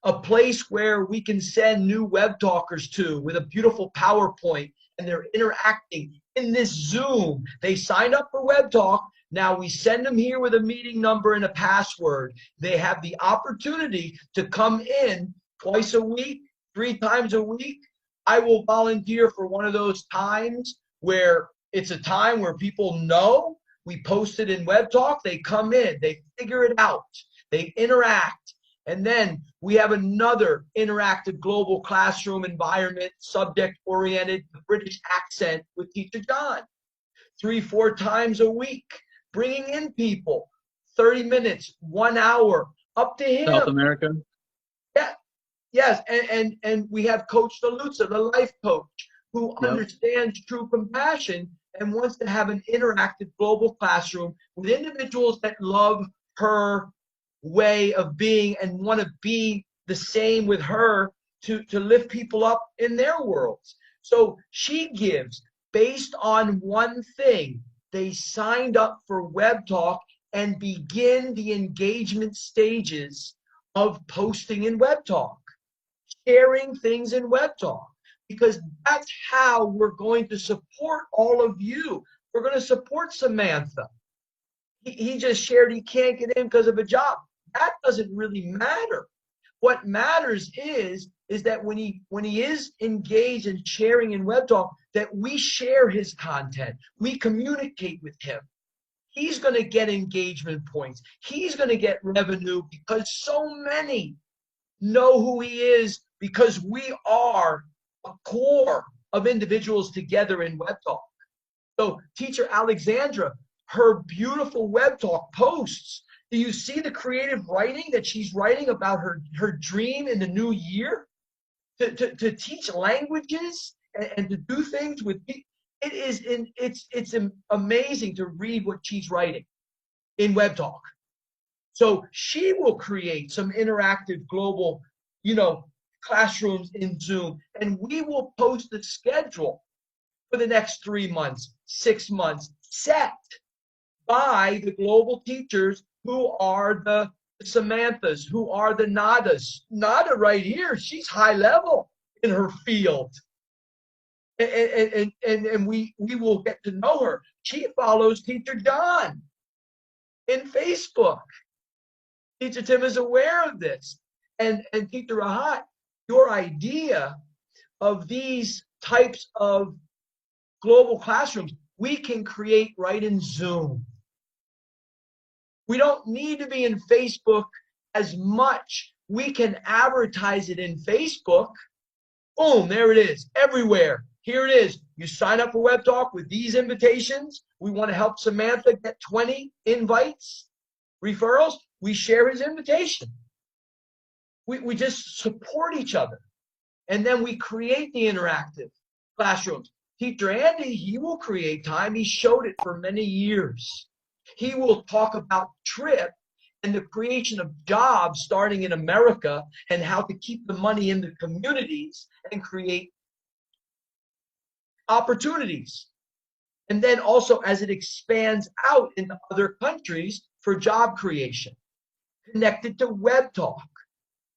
a place where we can send new web talkers to with a beautiful PowerPoint, and they're interacting in this Zoom. They signed up for Web Talk. Now we send them here with a meeting number and a password. They have the opportunity to come in twice a week, 3 times a week. I will volunteer for one of those times where it's a time where people know we post it in Web Talk. They come in, they figure it out, they interact. And then we have another interactive global classroom environment, subject-oriented, the British accent with Teacher John. 3-4 times a week, bringing in people, 30 minutes, 1 hour, up to him. South America. Yeah, yes, and we have Coach Dalutza, the life coach, who understands true compassion and wants to have an interactive global classroom with individuals that love her way of being and want to be the same with her to lift people up in their worlds. So she gives based on one thing. They signed up for Web Talk and begin the engagement stages of posting in Web Talk, sharing things in Web Talk, because that's how we're going to support all of you. We're going to support Samantha. He just shared he can't get in because of a job. That doesn't really matter. What matters is that when he is engaged in sharing in Web Talk, that we share his content. We communicate with him. He's going to get engagement points. He's going to get revenue because so many know who he is, because we are a core of individuals together in Web Talk. So Teacher Alexandra, her beautiful Web Talk posts, do you see the creative writing that she's writing about her dream in the new year? To teach languages and to do things with people. It's amazing to read what she's writing in Web Talk. So she will create some interactive global, classrooms in Zoom, and we will post the schedule for the next 3 months, 6 months, set by the global teachers who are the Samanthas, who are the Nadas. Nada right here, she's high level in her field. And we will get to know her. She follows Teacher John in Facebook. Teacher Tim is aware of this. And Teacher Rahat, your idea of these types of global classrooms, we can create right in Zoom. We don't need to be in Facebook as much. We can advertise it in Facebook. Boom, there it is, everywhere. Here it is. You sign up for Web Talk with these invitations. We want to help Samantha get 20 invites, referrals. We share his invitation. We just support each other. And then we create the interactive. classrooms. Teacher Andy, he will create time. He showed it for many years. He will talk about TRIP and the creation of jobs starting in America and how to keep the money in the communities and create opportunities. And then also as it expands out into other countries for job creation, connected to Web Talk.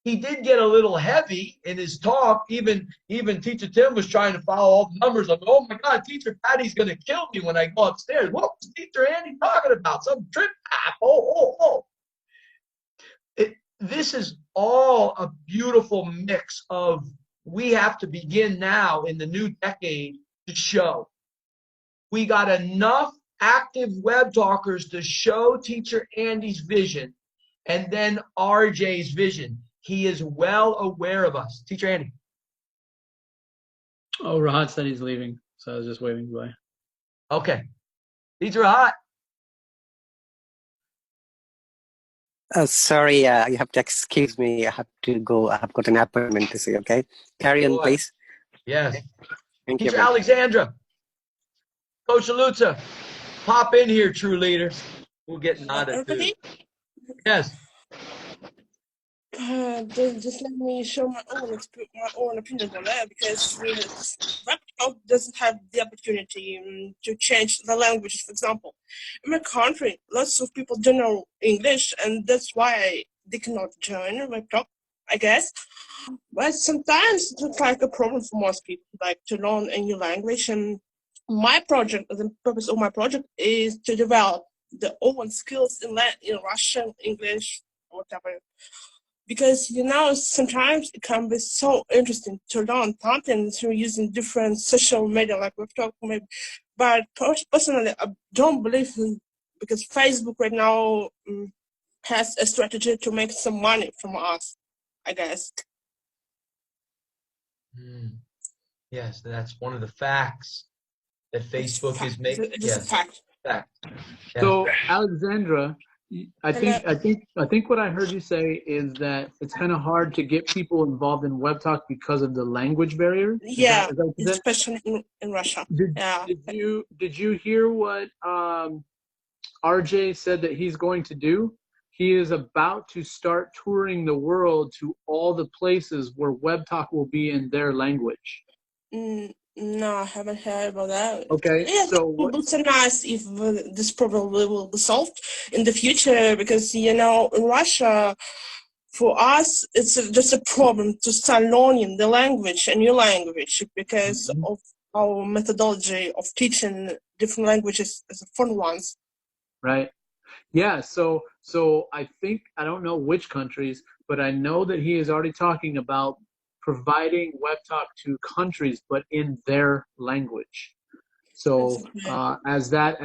He did get a little heavy in his talk. Even Teacher Tim was trying to follow all the numbers. I'm, oh my God, Teacher Patty's going to kill me when I go upstairs. What was Teacher Andy talking about? Some TRIP app. This is all a beautiful mix of, we have to begin now in the new decade to show. We got enough active web talkers to show Teacher Andy's vision and then RJ's vision. He is well aware of us. Teacher Andy. Oh, Rahat said he's leaving, so I was just waving goodbye. Okay. Teacher Rahat. Sorry, you have to excuse me. I have to go. I have got an appointment to see. Okay, carry on, please. Yes. Thank you. Teacher Alexandra. Coach Lutza, pop in here, true leaders. We'll get nodded too. Yes. Just let me show my own opinion on that, because Webtalk doesn't have the opportunity to change the language. For example, in my country, lots of people don't know English, and that's why they cannot join Webtalk, I guess. But sometimes it's like a problem for most people, like to learn a new language. And my project, the purpose of my project, is to develop the own skills in Russian, English, whatever. Because, sometimes it can be so interesting to learn something through using different social media, like we've talked maybe. But personally, I don't believe in, because Facebook right now has a strategy to make some money from us, I guess. Yes, that's one of the facts that Facebook is making. It's a fact. Fact. Yeah. So, Alexandra, I think what I heard you say is that it's kind of hard to get people involved in Web Talk because of the language barrier. Yeah, especially in Russia. Did you hear what RJ said that he's going to do? He is about to start touring the world to all the places where Web Talk will be in their language. No, I haven't heard about that. Okay, yeah, so it would be nice if this problem will be solved in the future, because in Russia, for us, it's just a problem to start learning the language, a new language, because of our methodology of teaching different languages as foreign ones. Right. Yeah. So I think, I don't know which countries, but I know that he is already talking about providing Web Talk to countries, but in their language. So as that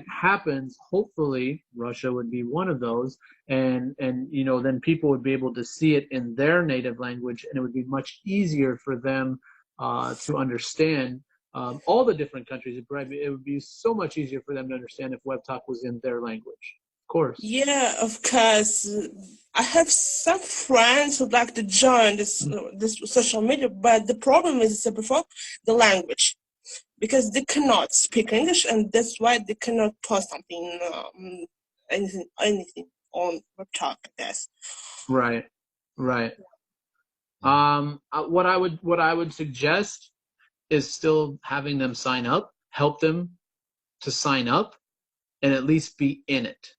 happens, hopefully Russia would be one of those, and then people would be able to see it in their native language, and it would be much easier for them to understand all the different countries. It would be so much easier for them to understand if Web Talk was in their language. Of course. Yeah, of course. I have some friends who'd like to join this social media, but the problem is before the language, because they cannot speak English, and that's why they cannot post something, anything on Web Talk, I guess. Right. What I would suggest is still having them sign up, help them to sign up, and at least be in it.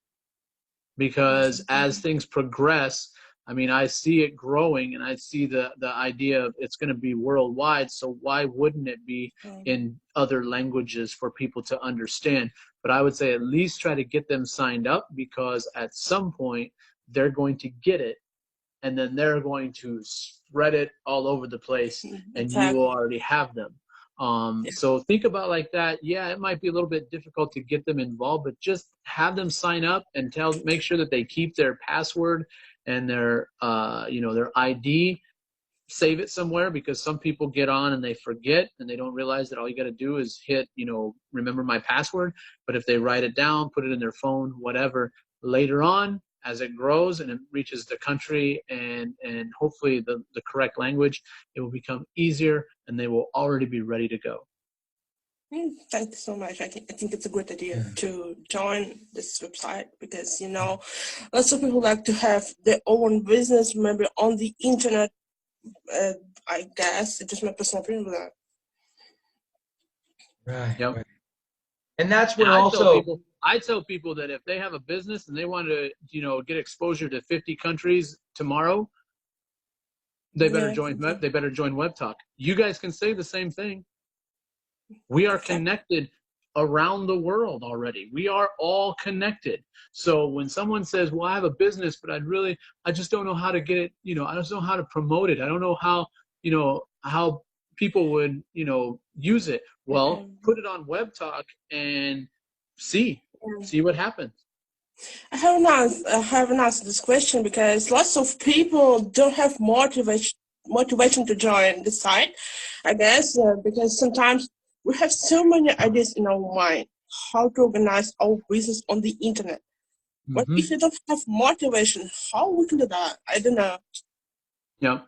Because as things progress, I mean, I see it growing, and I see the idea of it's going to be worldwide. So why wouldn't it be in other languages for people to understand? But I would say at least try to get them signed up, because at some point they're going to get it, and then they're going to spread it all over the place, and you will already have them. So think about like that. Yeah, it might be a little bit difficult to get them involved, but just have them sign up and make sure that they keep their password and their their ID, save it somewhere, because some people get on and they forget, and they don't realize that all you got to do is hit, remember my password. But if they write it down, put it in their phone, whatever, later on, as it grows and it reaches the country and hopefully the correct language, it will become easier, and they will already be ready to go. Thank you so much. I think it's a good idea to join this website because, you know, lots of people like to have their own business, maybe on the internet. I guess it's just my personal opinion with that. Right. Yep. Right. And that's And where also. I tell people that if they have a business and they want to, you know, get exposure to 50 countries tomorrow, they better join Web Talk. You guys can say the same thing. We are connected around the world already. We are all connected. So when someone says, well, I have a business, but I just don't know how to get it, you know, I just don't know how to promote it. I don't know how, you know, how people would, you know, use it. Well, put it on Web Talk and see what happens. I haven't answered this question because lots of people don't have motivation to join the site, I guess, because sometimes we have so many ideas in our mind how to organize our business on the internet. But if you don't have motivation, how we can do that? I don't know. Yeah.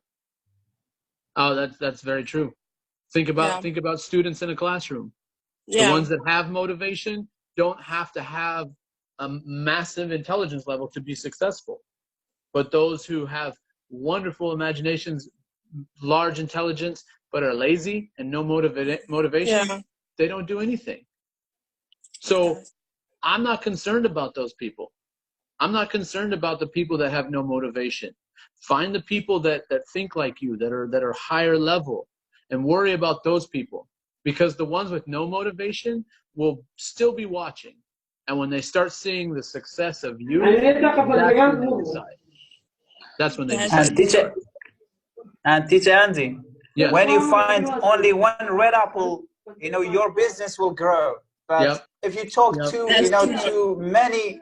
Oh, that's very true. Think about students in a classroom. The ones that have motivation don't have to have a massive intelligence level to be successful. But those who have wonderful imaginations, large intelligence, but are lazy and no motivation, they don't do anything. So I'm not concerned about those people. I'm not concerned about the people that have no motivation. Find the people that think like you, that are higher level, and worry about those people. Because the ones with no motivation will still be watching. And when they start seeing the success of you, that's when they decide. And teacher Andy, yes. When you find only one red apple, you know, your business will grow. But if you talk to many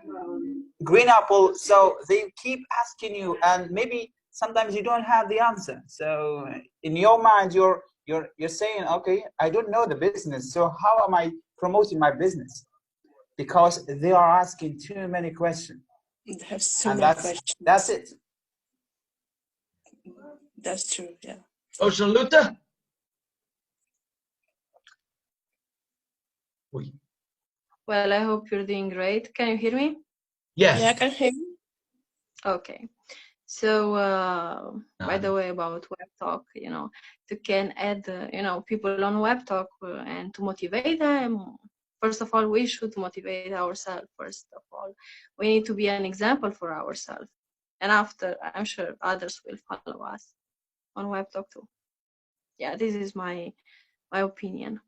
green apple, so they keep asking you, and maybe sometimes you don't have the answer. So in your mind, you're saying, okay, I don't know the business, so how am I promoting my business? Because they are asking too many questions. They have so many questions. That's it. That's true, yeah. Oshaluta? Well, I hope you're doing great. Can you hear me? Yes. Yeah, I can hear you. Okay. So, by the way, about Web Talk, you know, you can add, you know, people on Web Talk and to motivate them. First of all, we should motivate ourselves. First of all, we need to be an example for ourselves. And after, I'm sure others will follow us on Web Talk too. Yeah, this is my opinion.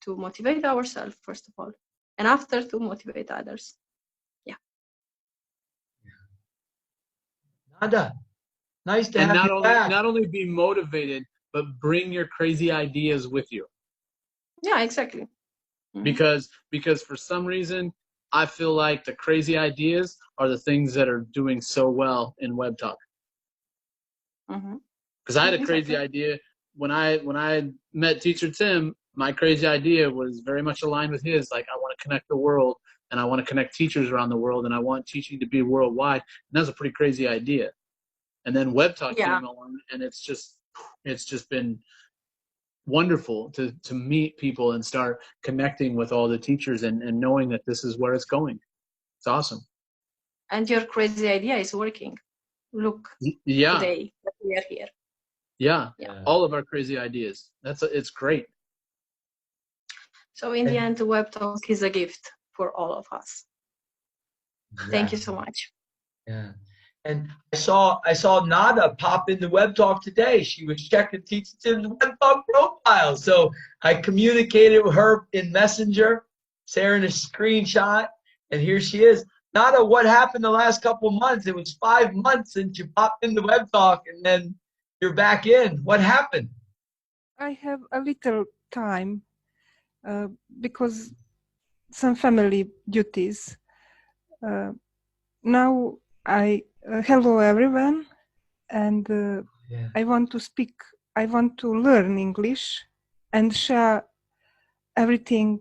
To motivate ourselves, first of all, and after to motivate others. Yeah. Nada, nice to and have you back. not only be motivated, but bring your crazy ideas with you. Yeah, exactly. Because for some reason, I feel like the crazy ideas are the things that are doing so well in Web Talk. Because I had a crazy idea when I met Teacher Tim. My crazy idea was very much aligned with his. Like, I want to connect the world, and I want to connect teachers around the world, and I want teaching to be worldwide. And that's a pretty crazy idea. And then Web Talk came along, and it's just been wonderful to meet people and start connecting with all the teachers and knowing that this is where it's going. It's awesome. And your crazy idea is working. Look, today that we are here. Yeah, all of our crazy ideas. It's great. So in the end, the Web Talk is a gift for all of us. Exactly. Thank you so much. Yeah. And I saw Nada pop into Web Talk today. She was checking Teacher Tim's Web Talk profile. So I communicated with her in Messenger, sharing a screenshot, and here she is. Nada, what happened the last couple months? It was 5 months since you popped into Web Talk, and then you're back in. What happened? I have a little time because some family duties. Now hello everyone, and I want to speak. I want to learn English and share everything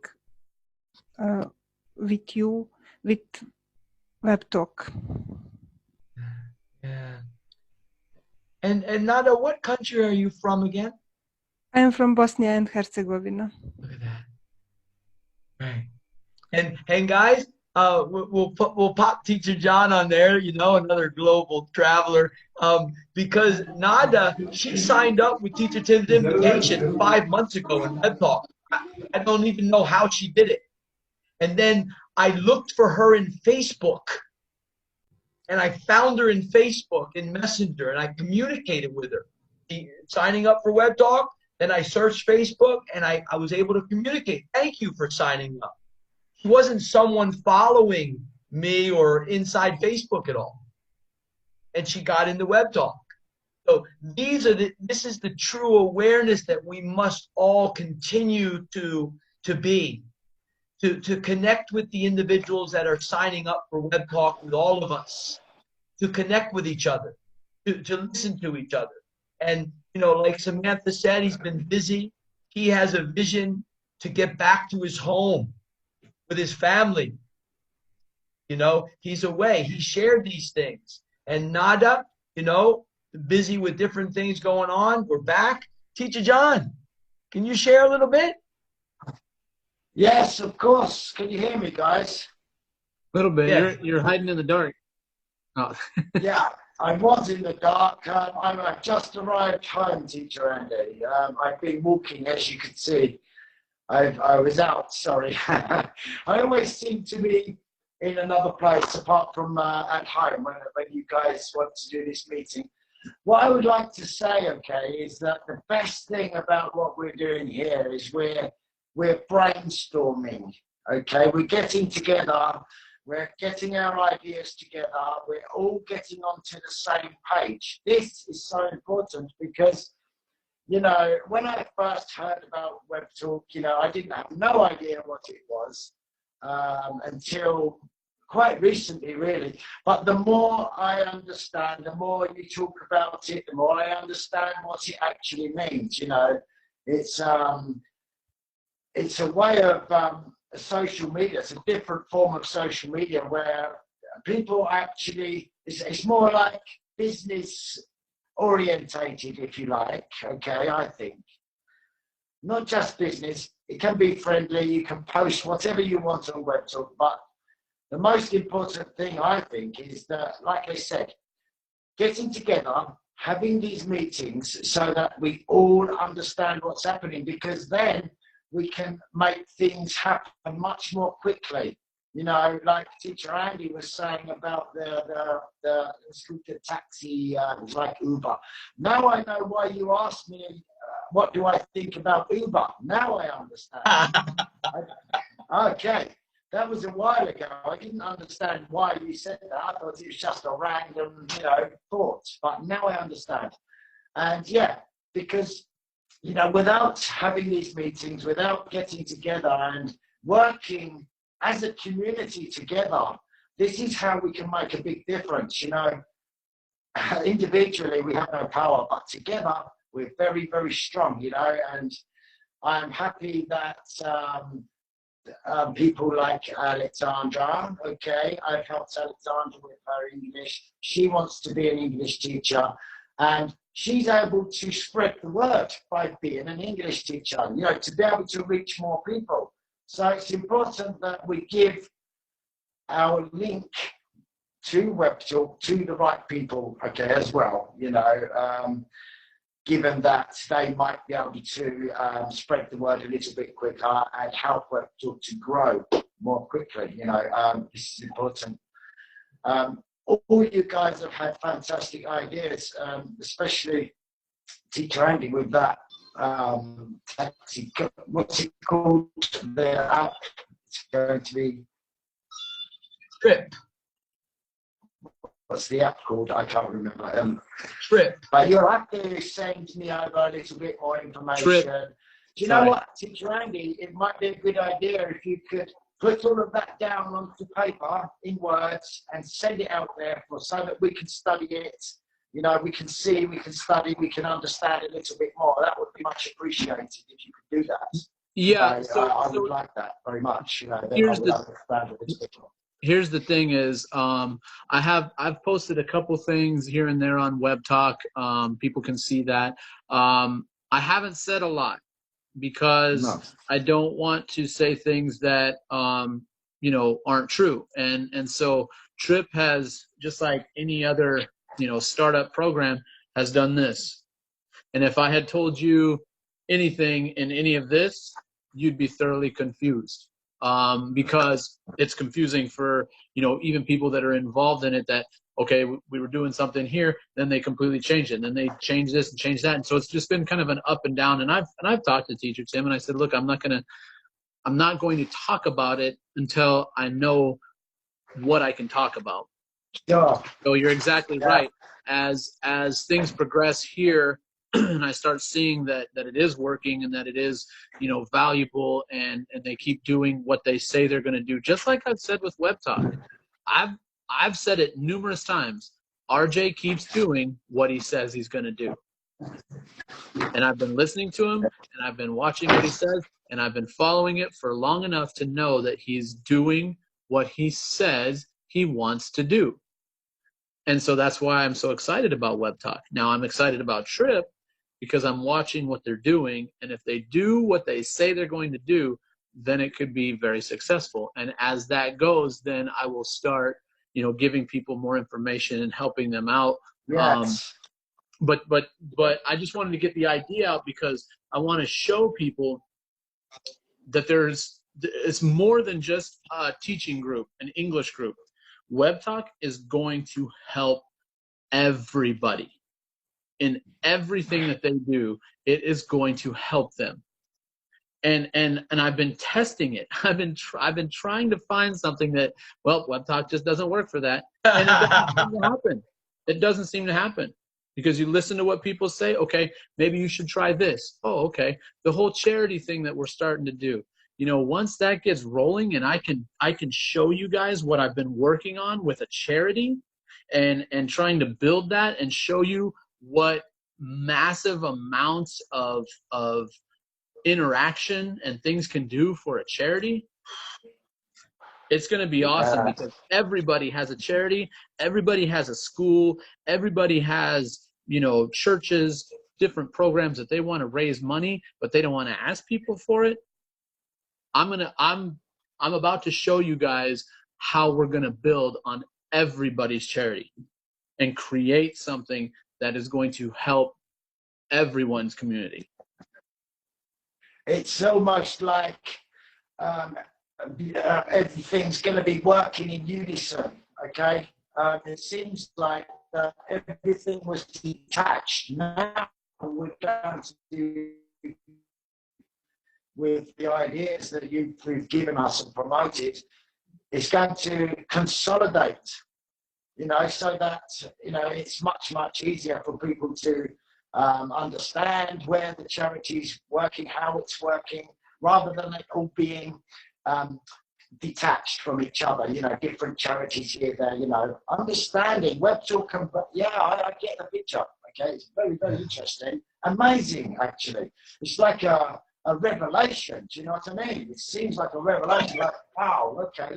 with you with Web Talk. Yeah. And Nada, what country are you from again? I am from Bosnia and Herzegovina. Look at that. And guys, we'll pop Teacher John on there, you know, another global traveler, because Nada, she signed up with Teacher Tim's invitation 5 months ago in Web Talk. I don't even know how she did it. And then I looked for her in Facebook, and I found her in Facebook in Messenger, and I communicated with her. Signing up for Web Talk, then I searched Facebook, and I was able to communicate. Thank you for signing up. She wasn't someone following me or inside Facebook at all. And she got into Web Talk. So this is the true awareness that we must all continue to be, to connect with the individuals that are signing up for Web Talk with all of us, to connect with each other, to listen to each other. And, you know, like Samantha said, he's been busy. He has a vision to get back to his home with his family. You know, he's away. He shared these things. And Nada, you know, busy with different things going on. We're back. Teacher John, can you share a little bit? Yes, of course. Can you hear me, guys? A little bit. Yeah. You're hiding in the dark. Oh. Yeah, I was in the dark. I've just arrived home, Teacher Andy. I've been walking, as you can see. I was out, sorry. I always seem to be in another place apart from at home when you guys want to do this meeting. What I would like to say, okay, is that the best thing about what we're doing here is we're brainstorming, okay? We're getting together, we're getting our ideas together, we're all getting onto the same page. This is so important because, you know, when I first heard about Web Talk, you know, I didn't have no idea what it was until quite recently, really. But the more I understand, the more you talk about it, the more I understand what it actually means. You know, it's a way of social media. It's a different form of social media where people actually, it's more like business orientated, if you like, okay, I think. Not just business, it can be friendly, you can post whatever you want on Web Talk, but the most important thing, I think, is that, like I said, getting together, having these meetings so that we all understand what's happening, because then we can make things happen much more quickly. You know, like Teacher Andy was saying about the scooter taxi, like Uber. Now I know why you asked me, what do I think about Uber? Now I understand. Okay. That was a while ago. I didn't understand why you said that. I thought it was just a random, you know, thought. But now I understand. And yeah, because, you know, without having these meetings, without getting together and working as a community together, this is how we can make a big difference. You know, individually we have no power, but together we're very, very strong, you know, and I'm happy that people like Alexandra, okay, I've helped Alexandra with her English. She wants to be an English teacher, and she's able to spread the word by being an English teacher, you know, to be able to reach more people. So it's important that we give our link to Web Talk to the right people, okay, as well, you know, given that they might be able to spread the word a little bit quicker and help Web Talk to grow more quickly, you know, this is important. All you guys have had fantastic ideas, especially Teacher Andy with that taxi, what's it called? The app, it's going to be Trip. What's the app called? I can't remember. Trip. But you'll have to send me over a little bit more information. Trip. Do you know what, Teacher Andy? It might be a good idea if you could put all of that down onto paper in words and send it out there so that we can study it. You know, we can see, we can study, we can understand a little bit more. That would be much appreciated if you could do that. Yeah, I would like that very much. You know, then here's I would understand a little bit more. Here's the thing is, I've posted a couple things here and there on Web Talk. People can see that. I haven't said a lot because I don't want to say things that you know, aren't true. And so Trip has, just like any other, you know, startup program, has done this. And if I had told you anything in any of this, you'd be thoroughly confused, because it's confusing for, you know, even people that are involved in it, that, okay, we were doing something here, then they completely changed it, and then they changed this and changed that. And so it's just been kind of an up and down. And I've talked to Teacher Tim, and I said, look, I'm not going to talk about it until I know what I can talk about. Yeah. So you're exactly right. As things progress here, and I start seeing that it is working, and that it is, you know, valuable, and they keep doing what they say they're going to do. Just like I've said with Web Talk, I've said it numerous times. RJ keeps doing what he says he's going to do, and I've been listening to him, and I've been watching what he says, and I've been following it for long enough to know that he's doing what he says he wants to do. And so that's why I'm so excited about Web Talk. Now I'm excited about Trip because I'm watching what they're doing, and if they do what they say they're going to do, then it could be very successful. And as that goes, then I will start, you know, giving people more information and helping them out. Yes. But I just wanted to get the idea out because I want to show people that it's more than just a teaching group, an English group. Web Talk is going to help everybody. In everything that they do, it is going to help them. And I've been testing it. I've been trying to find something that, well, Web Talk just doesn't work for that. And it doesn't seem to happen. It doesn't seem to happen. Because you listen to what people say, okay, maybe you should try this. Oh, okay. The whole charity thing that we're starting to do. You know, once that gets rolling, and I can show you guys what I've been working on with a charity, and trying to build that and show you what massive amounts of interaction and things can do for a charity. It's going to be awesome because everybody has a charity, everybody has a school, everybody has, you know, churches, different programs that they want to raise money, but they don't want to ask people for it. I'm about to show you guys how we're going to build on everybody's charity and create something that is going to help everyone's community. It's almost like everything's going to be working in unison, okay? It seems like everything was detached. Now we're going to do with the ideas that you've given us and promoted, it's going to consolidate, you know, so that, you know, it's much, much easier for people to understand where the charity's working, how it's working, rather than it all being detached from each other, you know, different charities here, there, you know, understanding, Web Talk, yeah, I get the picture, okay, it's very, very interesting, amazing, actually. It's like a revelation, do you know what I mean? It seems like a revelation, like, wow, okay,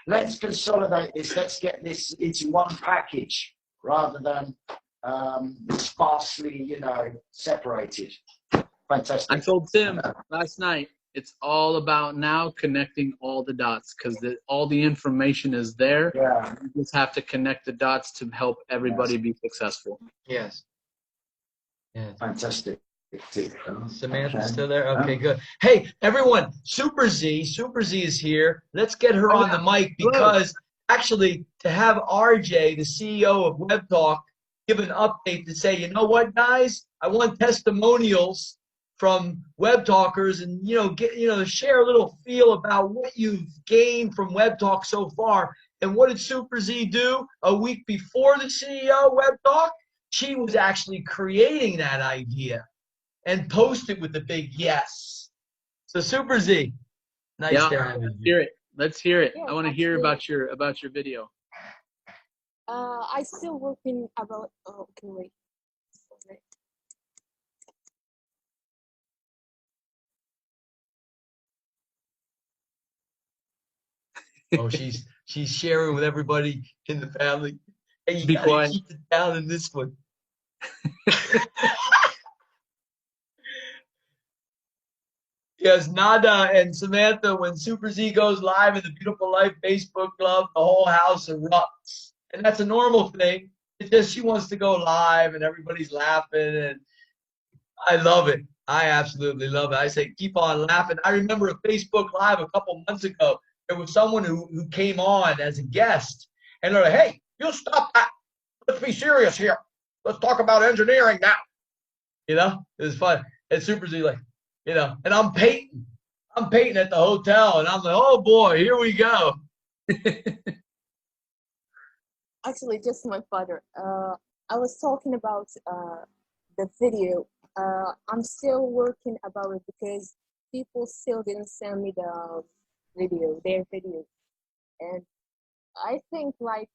let's consolidate this, let's get this into one package, rather than sparsely, you know, separated. Fantastic. I told Tim last night, it's all about now connecting all the dots, because all the information is there. Yeah. You just have to connect the dots to help everybody be successful. Yes. Yeah. Fantastic. Samantha's still there? Okay, good. Hey, everyone, Super Z is here. Let's get her on the mic, because actually to have RJ, the CEO of Web Talk, give an update to say, you know what, guys, I want testimonials from Web Talkers, and share a little feel about what you've gained from Web Talk so far. And what did Super Z do a week before the CEO of Web Talk? She was actually creating that idea and post it with the big yes. So Super Z, nice to have you. Hear it. Let's hear it. Yeah, I want to hear about your video. I still working about. Oh, okay, wait. Oh, she's sharing with everybody in the family. Hey, you Be gotta quiet. keep it down in this one. Yes, Nada and Samantha, when Super Z goes live in the Beautiful Life Facebook Club, the whole house erupts. And that's a normal thing. It's just she wants to go live and everybody's laughing. And I love it. I absolutely love it. I say, keep on laughing. I remember a Facebook Live a couple months ago. There was someone who came on as a guest. And they're like, hey, you stop that. Let's be serious here. Let's talk about engineering now. You know, it was fun. And Super Z, like, you know, and I'm Peyton. I'm Peyton at the hotel. And I'm like, oh boy, here we go. Actually, just my father. I was talking about the video. I'm still working about it because people still didn't send me the video, their video. And I think like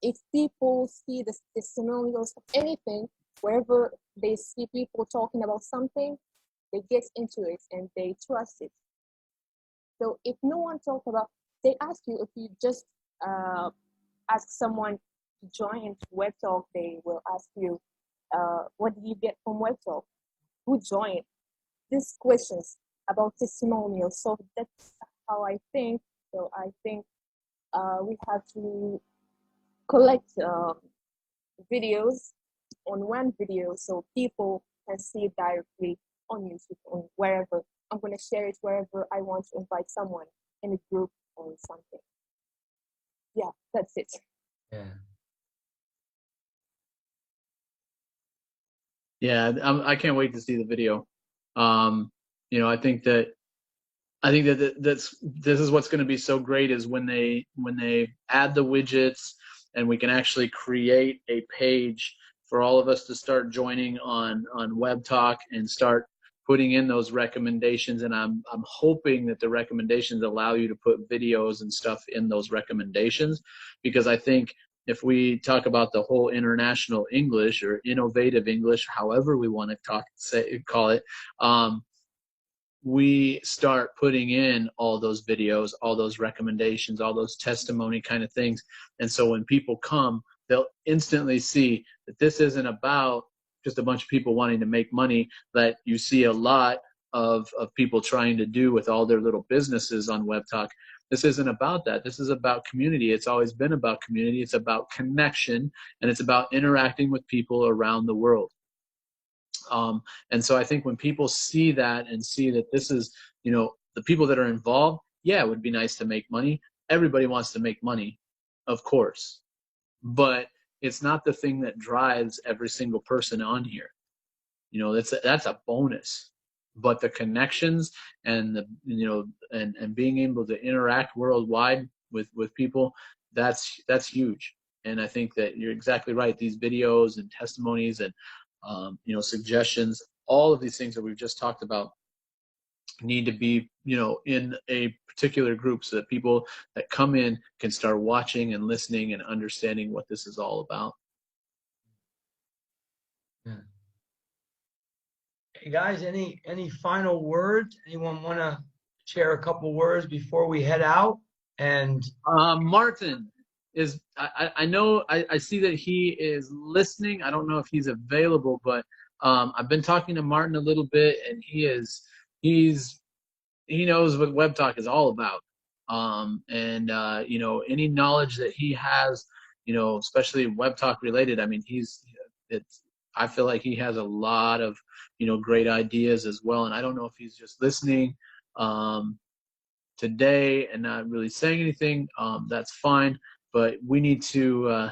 if people see the testimonials of anything, wherever they see people talking about something, they get into it and they trust it. So if no one talk about, they ask you if you just ask someone to join Web Talk, they will ask you, what did you get from Web Talk? Who joined? These questions about testimonials. So that's how I think. So I think we have to collect videos on one video so people can see it directly on YouTube or wherever. I'm going to share it wherever I want to invite someone in a group or something. Yeah, that's it. Yeah. Yeah, I can't wait to see the video. You know, I think that this is what's going to be so great is when they add the widgets and we can actually create a page for all of us to start joining on Web Talk and start putting in those recommendations. And I'm hoping that the recommendations allow you to put videos and stuff in those recommendations, because I think if we talk about the whole international English or innovative English, however we want to call it, we start putting in all those videos, all those recommendations, all those testimony kind of things. And so when people come, they'll instantly see that this isn't about just a bunch of people wanting to make money that you see a lot of people trying to do with all their little businesses on Web Talk. This isn't about that. This is about community. It's always been about community. It's about connection, and it's about interacting with people around the world. And so I think when people see that and see that this is, you know, the people that are involved, yeah, it would be nice to make money. Everybody wants to make money, of course, but it's not the thing that drives every single person on here. You know, that's a bonus. But the connections and the, you know, and being able to interact worldwide with people, that's huge. And I think that you're exactly right. These videos and testimonies and you know, suggestions, all of these things that we've just talked about need to be, you know, in a particular group so that people that come in can start watching and listening and understanding what this is all about. Yeah. Hey guys, any final words? Anyone want to share a couple words before we head out? And Martin is, I know, I see that he is listening. I don't know if he's available, but I've been talking to Martin a little bit, and he knows what Web Talk is all about. You know, any knowledge that he has, you know, especially Web Talk related, I mean, I feel like he has a lot of, you know, great ideas as well. And I don't know if he's just listening today and not really saying anything. That's fine. But we need to,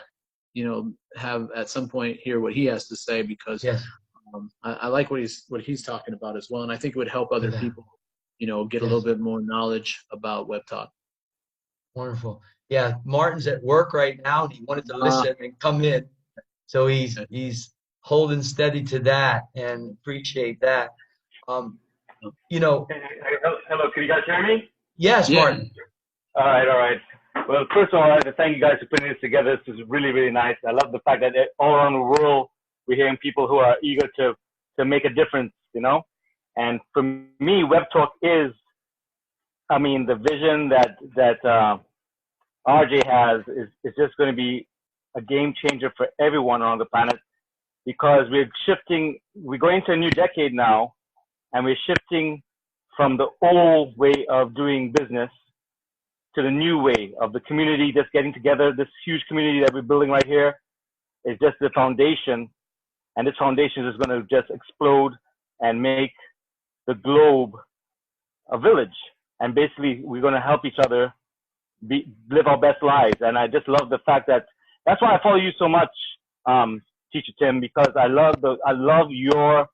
you know, have at some point hear what he has to say, because yes. I like what he's talking about as well, and I think it would help other people, you know, get a little bit more knowledge about Web Talk. Wonderful. Yeah, Martin's at work right now, and he wanted to listen and come in, so he's holding steady to that, and appreciate that. You know. Hello, can you guys hear me? Yes, yeah. Martin. All right. Well, first of all, I'd like to thank you guys for putting this together. This is really, really nice. I love the fact that all around the world, we're hearing people who are eager to make a difference, you know? And for me, Web Talk is, I mean, the vision that RJ has is just going to be a game changer for everyone around the planet, because we're going into a new decade now, and we're shifting from the old way of doing business to the new way of the community just getting together. This huge community that we're building right here is just the foundation, and this foundation is going to just explode and make the globe a village. And basically, we're going to help each other live our best lives. And I just love the fact that that's why I follow you so much, Teacher Tim, because I love your,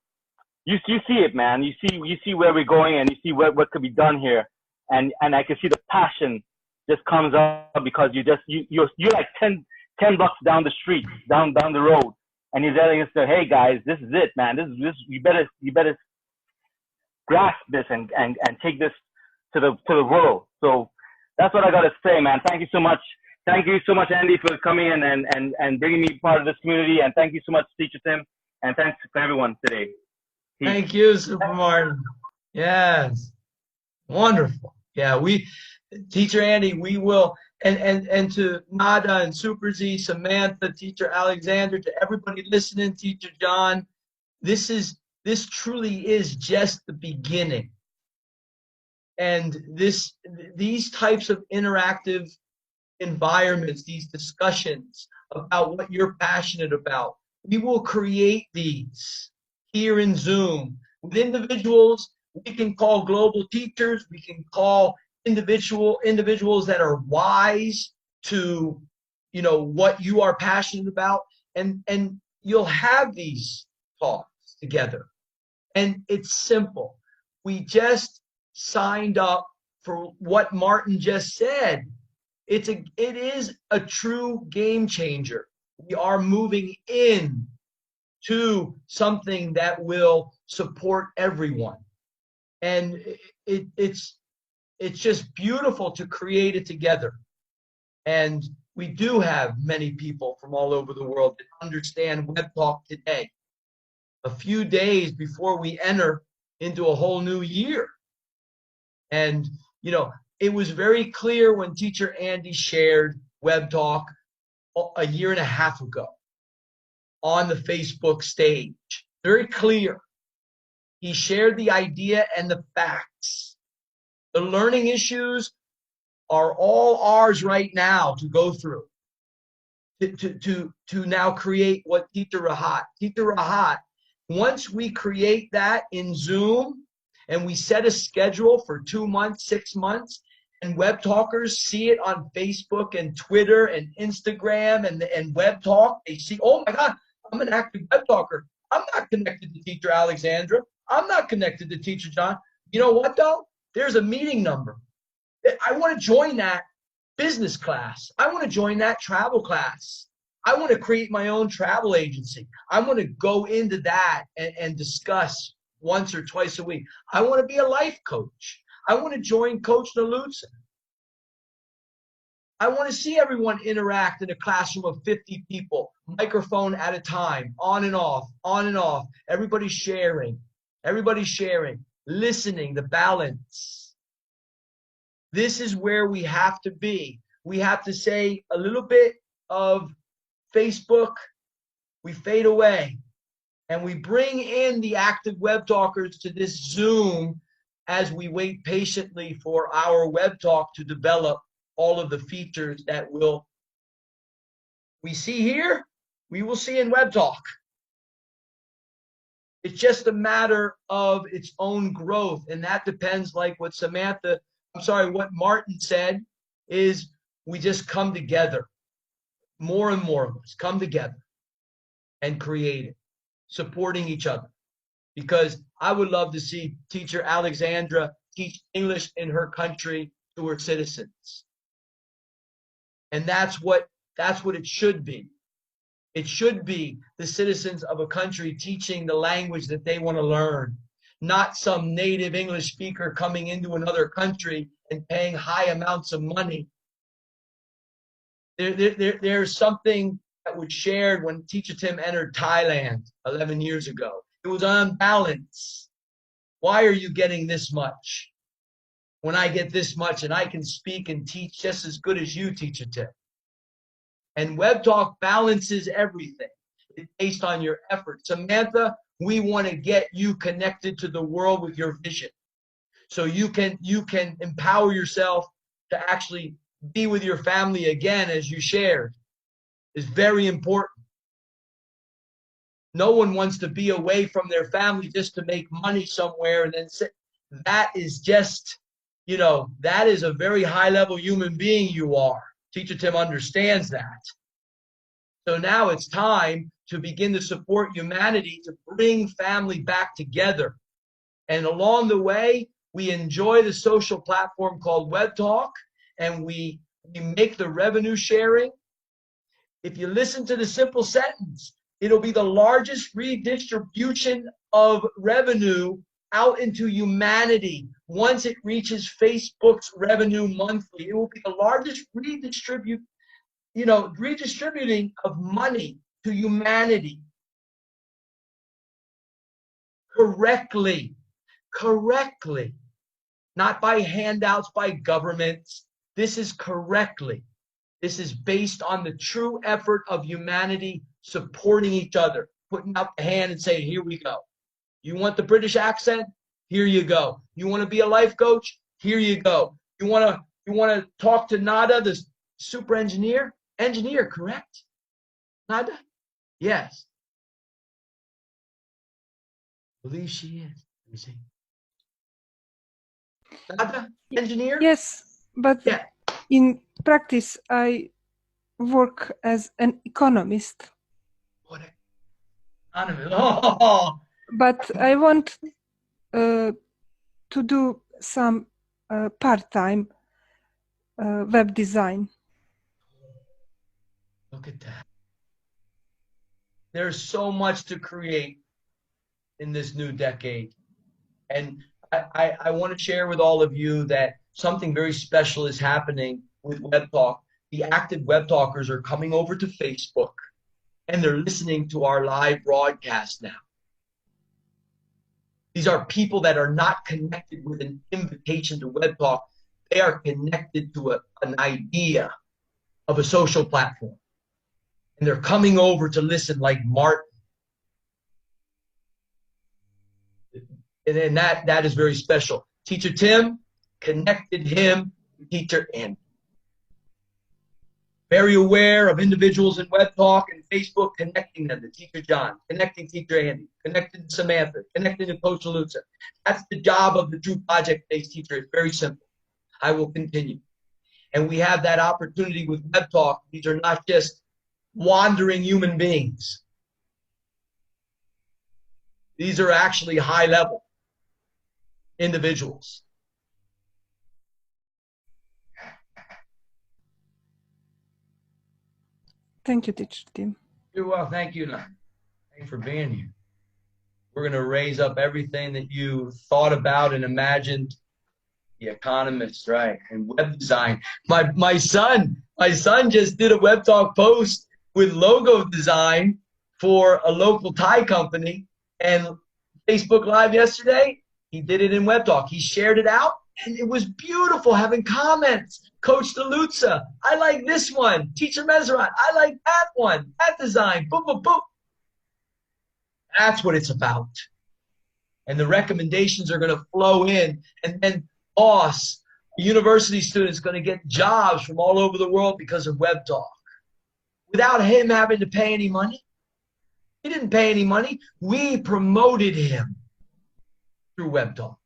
you see it, man. You see where we're going, and you see what could be done here. And I can see the passion just comes up because you're like 10 blocks down the street, down the road, and you're telling us, hey guys, this is it, man. This you better grasp this and take this to the world. So that's what I gotta say, man. Thank you so much. Thank you so much, Andy, for coming in and bringing me part of this community. And thank you so much, Teacher Tim. And thanks for everyone today. Peace. Thank you, Super Martin. Yes. Wonderful. Yeah, Teacher Andy, we will, and to Nada and Super Z, Samantha, Teacher Alexandra, to everybody listening, Teacher John, this truly is just the beginning. And these types of interactive environments, these discussions about what you're passionate about, we will create these here in Zoom with individuals. We can call global teachers. We can call individuals that are wise to, what you are passionate about, and you'll have these talks together. And it's simple. We just signed up for what Martin just said. It is a true game changer. We are moving in to something that will support everyone. And it's just beautiful to create it together. And we do have many people from all over the world that understand Web Talk today, a few days before we enter into a whole new year. And, it was very clear when Teacher Andy shared Web Talk a year and a half ago on the Facebook stage. Very clear. He shared the idea and the facts. The learning issues are all ours right now to go through, to now create what Teacher Rahat, once we create that in Zoom and we set a schedule for 2 months, 6 months, and Web Talkers see it on Facebook and Twitter and Instagram and Web Talk, they see, oh my God, I'm an active Web Talker. I'm not connected to Teacher Alexandra. I'm not connected to Teacher John. You know what though? There's a meeting number. I want to join that business class. I want to join that travel class. I want to create my own travel agency. I want to go into that and discuss once or twice a week. I want to be a life coach. I want to join Coach Nalutza. I want to see everyone interact in a classroom of 50 people, microphone at a time, on and off, everybody sharing, listening, the balance. This is where we have to be. We have to say a little bit of Facebook, we fade away, and we bring in the active Web Talkers to this Zoom as we wait patiently for our Web Talk to develop all of the features that we see here, we will see in Web Talk. It's just a matter of its own growth, and that depends, like what what Martin said, is we just come together. More and more of us come together and create it, supporting each other. Because I would love to see Teacher Alexandra teach English in her country to her citizens. And that's what it should be. It should be the citizens of a country teaching the language that they want to learn, not some native English speaker coming into another country and paying high amounts of money. There's something that was shared when Teacher Tim entered Thailand 11 years ago. It was unbalanced. Why are you getting this much when I get this much and I can speak and teach just as good as you, Teacher Tim? And Web Talk balances everything. It's based on your effort. Samantha, we want to get you connected to the world with your vision. so you can empower yourself to actually be with your family again, as you shared, is very important. No one wants to be away from their family just to make money somewhere and then sit. That is just, you know, that is a very high level human being you are. Teacher Tim understands that. So now it's time to begin to support humanity, to bring family back together. And along the way, we enjoy the social platform called WebTalk, and we make the revenue sharing. If you listen to the simple sentence, it'll be the largest redistribution of revenue out into humanity. Once it reaches Facebook's revenue monthly, it will be the largest redistributing of money to humanity correctly, not by handouts by governments. This is correctly. This is based on the true effort of humanity supporting each other, putting out the hand and saying, here we go. You want the British accent? Here you go. You want to be a life coach? Here you go. You want to talk to Nada, the super engineer? Engineer, correct? Nada? Yes. I believe she is. Let me see. Nada? Engineer? Yes, but yeah. In practice, I work as an economist. What economist? Oh. But I want to do some part-time web design. Look at that. There's so much to create in this new decade. And I want to share with all of you that something very special is happening with WebTalk. The active web talkers are coming over to Facebook, and they're listening to our live broadcast now. These are people that are not connected with an invitation to WebTalk. They are connected to an idea of a social platform. And they're coming over to listen, like Martin. And that is very special. Teacher Tim connected him to Teacher Andy. Very aware of individuals in WebTalk and Facebook, connecting them to Teacher John, connecting Teacher Andy, connecting to Samantha, connecting to Coach Lutza. That's the job of the true project-based teacher. It's very simple. I will continue. And we have that opportunity with WebTalk. These are not just wandering human beings. These are actually high-level individuals. Thank you, Teacher Tim. You're welcome. Thank you. Thanks for being here. We're going to raise up everything that you thought about and imagined. The Economist, right? And web design. My son just did a WebTalk post with logo design for a local Thai company, and Facebook Live yesterday, he did it in WebTalk. He shared it out, and it was beautiful, having comments. Coach DeLutza, I like this one. Teacher Mezerat, I like that one. That design, boom, boom, boom. That's what it's about. And the recommendations are going to flow in, and then boss, a university student is going to get jobs from all over the world because of WebTalk. Without him having to pay any money. He didn't pay any money. We promoted him through WebTalk.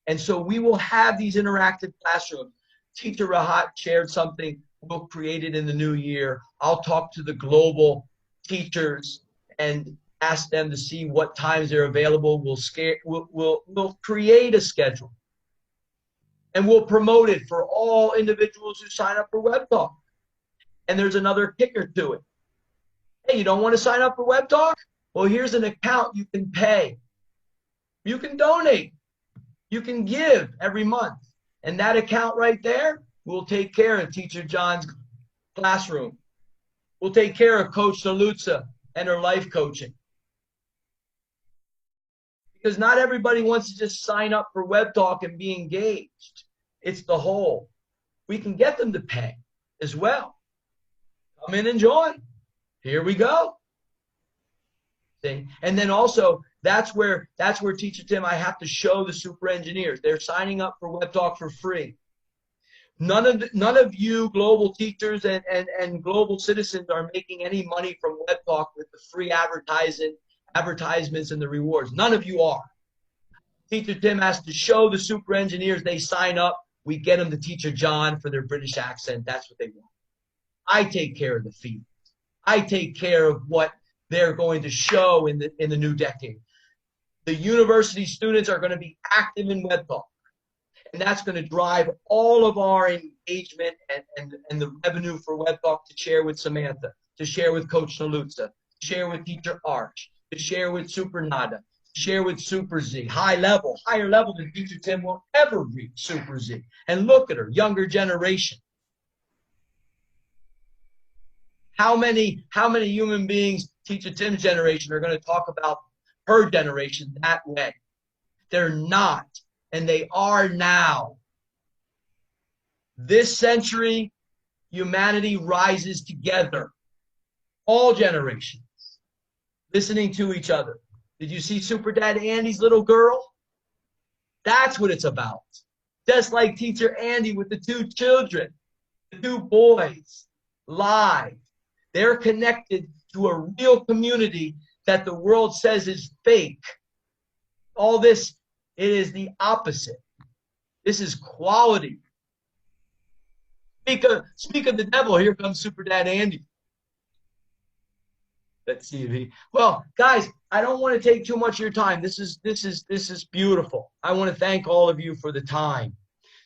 And so we will have these interactive classrooms. Teacher Rahat shared something. We'll create it in the new year. I'll talk to the global teachers and ask them to see what times they're available. We'll create a schedule. And we'll promote it for all individuals who sign up for WebTalk. And there's another kicker to it. Hey, you don't want to sign up for WebTalk? Well, here's an account you can pay. You can donate. You can give every month. And that account right there will take care of Teacher John's classroom. We'll take care of Coach DeLutza and her life coaching. Because not everybody wants to just sign up for WebTalk and be engaged. It's the whole. We can get them to pay as well. Come in and join. Here we go. See? And then also That's where Teacher Tim, I have to show the super engineers. They're signing up for Web Talk for free. None of you global teachers and global citizens are making any money from Web Talk with the free advertisements and the rewards. None of you are. Teacher Tim has to show the super engineers. They sign up. We get them to Teacher John for their British accent. That's what they want. I take care of the fees. I take care of what they're going to show in the new decade. The university students are going to be active in Web Talk. And that's going to drive all of our engagement and the revenue for Web Talk to share with Samantha, to share with Coach Nalutza, to share with Teacher Arch, to share with Super Nada, to share with Super Z. Higher level than Teacher Tim will ever reach Super Z. And look at her, younger generation. How many human beings, Teacher Tim's generation, are going to talk about her generation that way? They're not, and they are now. This century, humanity rises together. All generations, listening to each other. Did you see Super Dad Andy's little girl? That's what it's about. Just like Teacher Andy with the two children, the two boys, live. They're connected to a real community that the world says is fake. All this, it is the opposite. This is quality. Speak of the devil, here comes Super Dad Andy. Let's see. Well, guys, I don't want to take too much of your time. This is beautiful. I want to thank all of you for the time.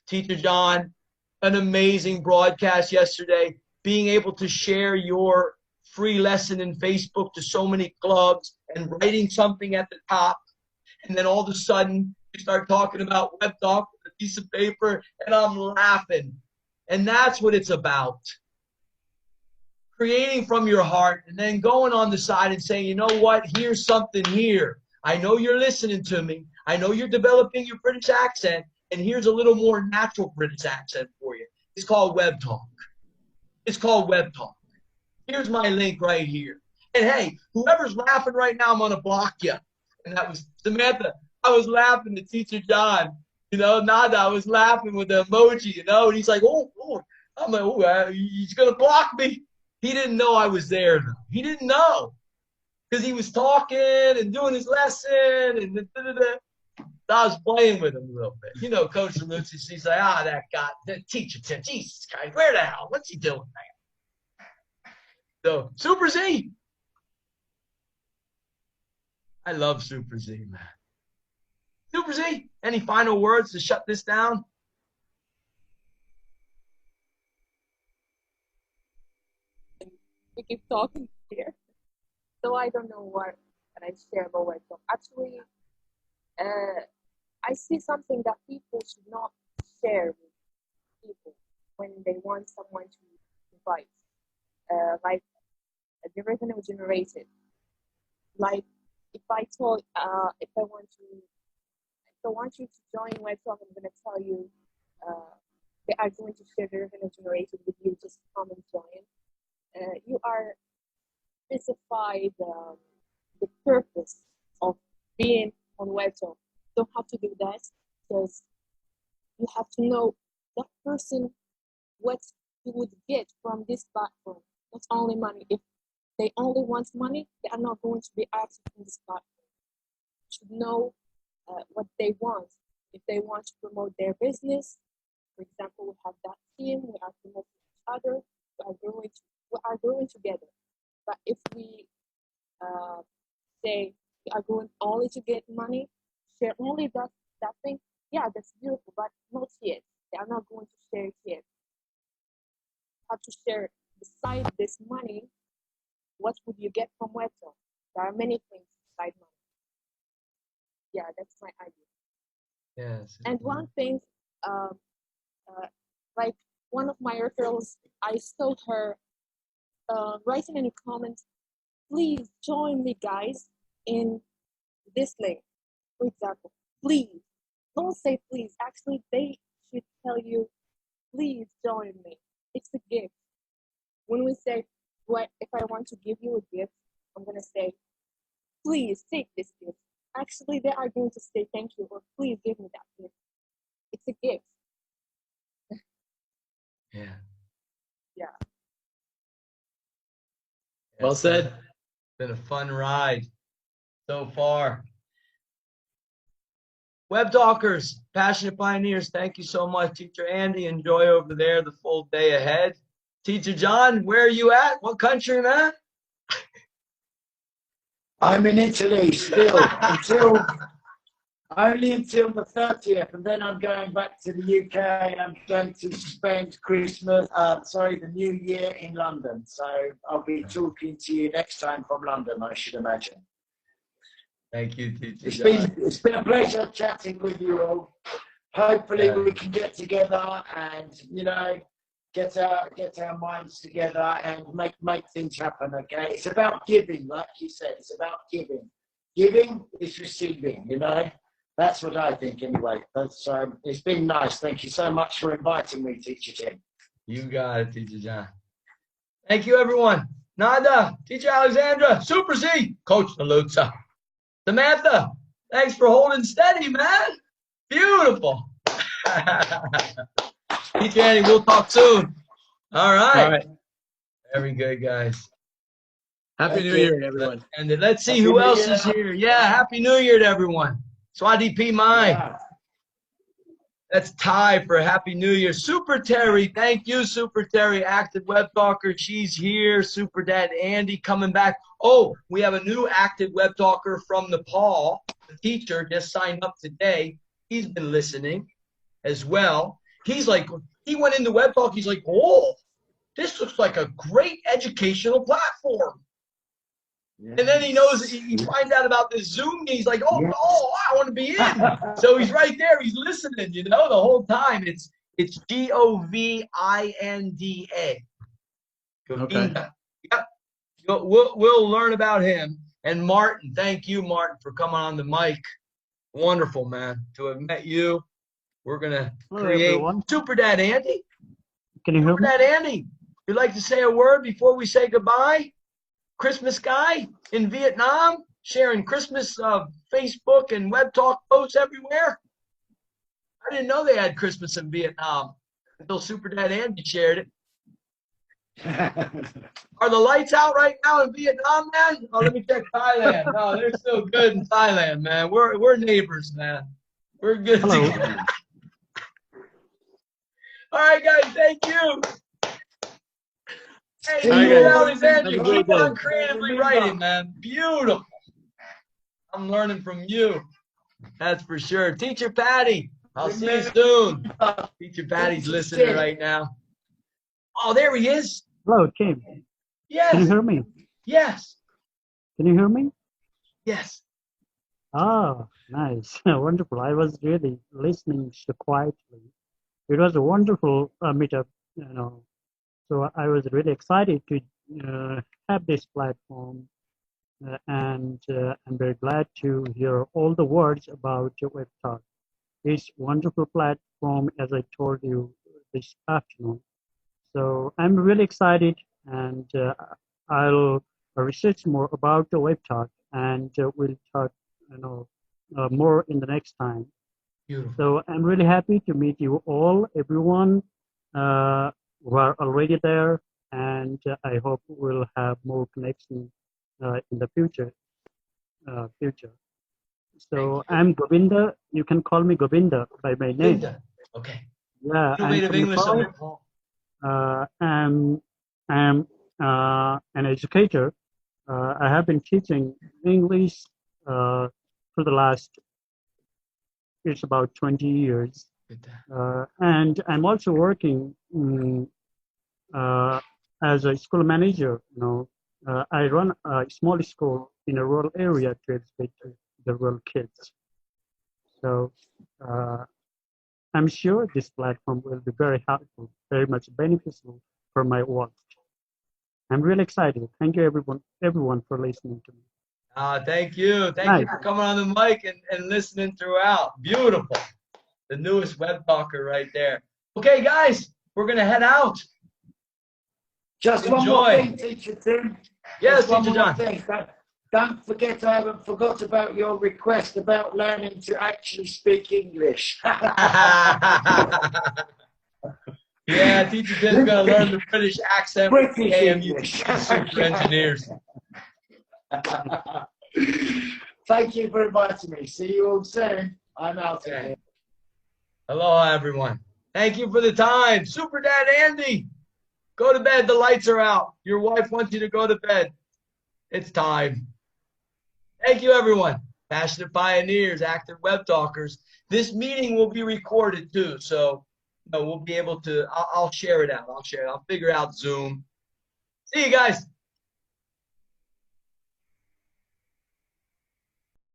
Teacher John, an amazing broadcast yesterday. Being able to share your free lesson in Facebook to so many clubs and writing something at the top. And then all of a sudden, you start talking about Web Talk with a piece of paper, and I'm laughing. And that's what it's about. Creating from your heart and then going on the side and saying, you know what, here's something here. I know you're listening to me. I know you're developing your British accent, and here's a little more natural British accent for you. It's called Web Talk. It's called Web Talk. Here's my link right here. And hey, whoever's laughing right now, I'm going to block you. And that was Samantha. I was laughing to Teacher John. You know, Nada, I was laughing with the emoji, you know, and he's like, oh. I'm like, oh, he's going to block me. He didn't know I was there, though. He didn't know. Because he was talking and doing his lesson and I was playing with him a little bit. You know, Coach Lutz, he's like, that guy, the Teacher Tim, Jesus Christ, where the hell? What's he doing, man? So, Super Z. I love Super Z, man. Super Z, any final words to shut this down? We keep talking here. So I don't know what I share about Web Talk. Actually, I see something that people should not share with people when they want someone to invite. Like the revenue generated. Like if I want you to join Web Talk, I'm gonna tell you they are going to share the revenue generated with you. Just come and join. You are specified the purpose of being on Web Talk. You don't have to do that because you have to know that person what you would get from this platform. Not only money. If they only want money, they are not going to be active in this platform. You should know what they want. If they want to promote their business, for example, we have that team, we are promoting each other, we are growing together. But if we say we are going only to get money, share only that thing, yeah, that's beautiful, but not yet. They are not going to share it yet. You have to share beside this money, what would you get from Web Talk? There are many things beside money. Yeah, that's my idea. Yes. And one thing, like one of my referrals, I saw her writing in a comment, please join me guys in this link, for example. Please, don't say please. Actually, they should tell you, please join me. It's a gift. When we say, if I want to give you a gift, I'm going to say, please take this gift. actually they are going to say thank you or please give me that gift. It's a gift. Yeah. Yeah. Well said. Been a fun ride so far. Web Talkers, Passionate Pioneers, thank you so much. Teacher Andy, enjoy over there the full day ahead. Teacher John, where are you at? What country, man? I'm in Italy still only until the 30th, and then I'm going back to the UK. I'm going to spend the New Year in London. So I'll be talking to you next time from London, I should imagine. Thank you, Teacher It's been a pleasure chatting with you all. Hopefully we can get together and, you know, get our minds together and make things happen, okay? It's about giving, like you said. It's about giving. Giving is receiving, you know? That's what I think anyway. It's been nice. Thank you so much for inviting me, Teacher Tim. You got it, Teacher John. Thank you, everyone. Nada, Teacher Alexandra, Super Z, Coach Nalutza. Samantha, thanks for holding steady, man. Beautiful. Teacher Andy, we'll talk soon. All right. All right. Very good, guys. Happy New Year, everyone. And let's see who else is here. Yeah, Happy New Year to everyone. Swati P. Mai. That's Ty for Happy New Year. Super Terry, thank you, Super Terry, active web talker. She's here. Super Dad Andy coming back. Oh, we have a new active web talker from Nepal. The teacher just signed up today. He's been listening as well. He's like, he went into web talk. He's like, oh, this looks like a great educational platform. And then he knows, he finds out about this Zoom. He's like, oh, I want to be in. So he's right there. He's listening, you know, the whole time. It's Govinda. Govinda. Yep. We'll learn about him. And Martin, thank you, Martin, for coming on the mic. Wonderful, man, to have met you. We're going to create everyone. Super Dad Andy. Can you hear Super me? Dad Andy, you'd like to say a word before we say goodbye? Christmas guy in Vietnam, sharing Christmas Facebook and web talk posts everywhere. I didn't know they had Christmas in Vietnam until Super Dad Andy shared it. Are the lights out right now in Vietnam, man? Oh, let me check Thailand. No, they're still good in Thailand, man. We're neighbors, man. We're good together. All right, guys, thank you. Hey, Teacher Alexander, keep on creatively writing, man. Beautiful. I'm learning from you. That's for sure. Teacher Patty, I'll see you soon. Teacher Patty's listening right now. Oh, there he is. Hello, Tim. Yes. Can you hear me? Yes. Can you hear me? Yes. Oh, nice. Wonderful. I was really listening so quietly. It was a wonderful meetup, you know. So I was really excited to have this platform, and I'm very glad to hear all the words about Web Talk. This wonderful platform, as I told you this afternoon. So I'm really excited, and I'll research more about the Web Talk, and we'll talk, you know, more in the next time. Beautiful. So I'm really happy to meet you all, everyone who are already there, and I hope we'll have more connection in the future. So I'm Govinda. You can call me Govinda by my name. Govinda. Okay. Yeah. Innovative English of Nepal. I'm an educator. I have been teaching English for the last, it's about 20 years. And I'm also working as a school manager. You know, I run a small school in a rural area to educate the rural kids. So I'm sure this platform will be very helpful, very much beneficial for my work. I'm really excited. Thank you, everyone for listening to me. Thank you. Thank you for coming on the mic and listening throughout. Beautiful. The newest web talker right there. Okay, guys, we're going to head out. Just one more thing, Teacher Tim. Yes, Just one Teacher more John. thing. Don't forget, I haven't forgot about your request about learning to actually speak English. Yeah, Teacher Tim's going to learn the British accent with British AMU English. super engineers. Thank you for inviting me. See you all soon. I'm out of here. Aloha, everyone. Thank you for the time. Super Dad Andy, go to bed. The lights are out. Your wife wants you to go to bed. It's time. Thank you, everyone. Passionate Pioneers, active web talkers. This meeting will be recorded too, so we'll be able to. I'll share it out. I'll figure out Zoom. See you guys.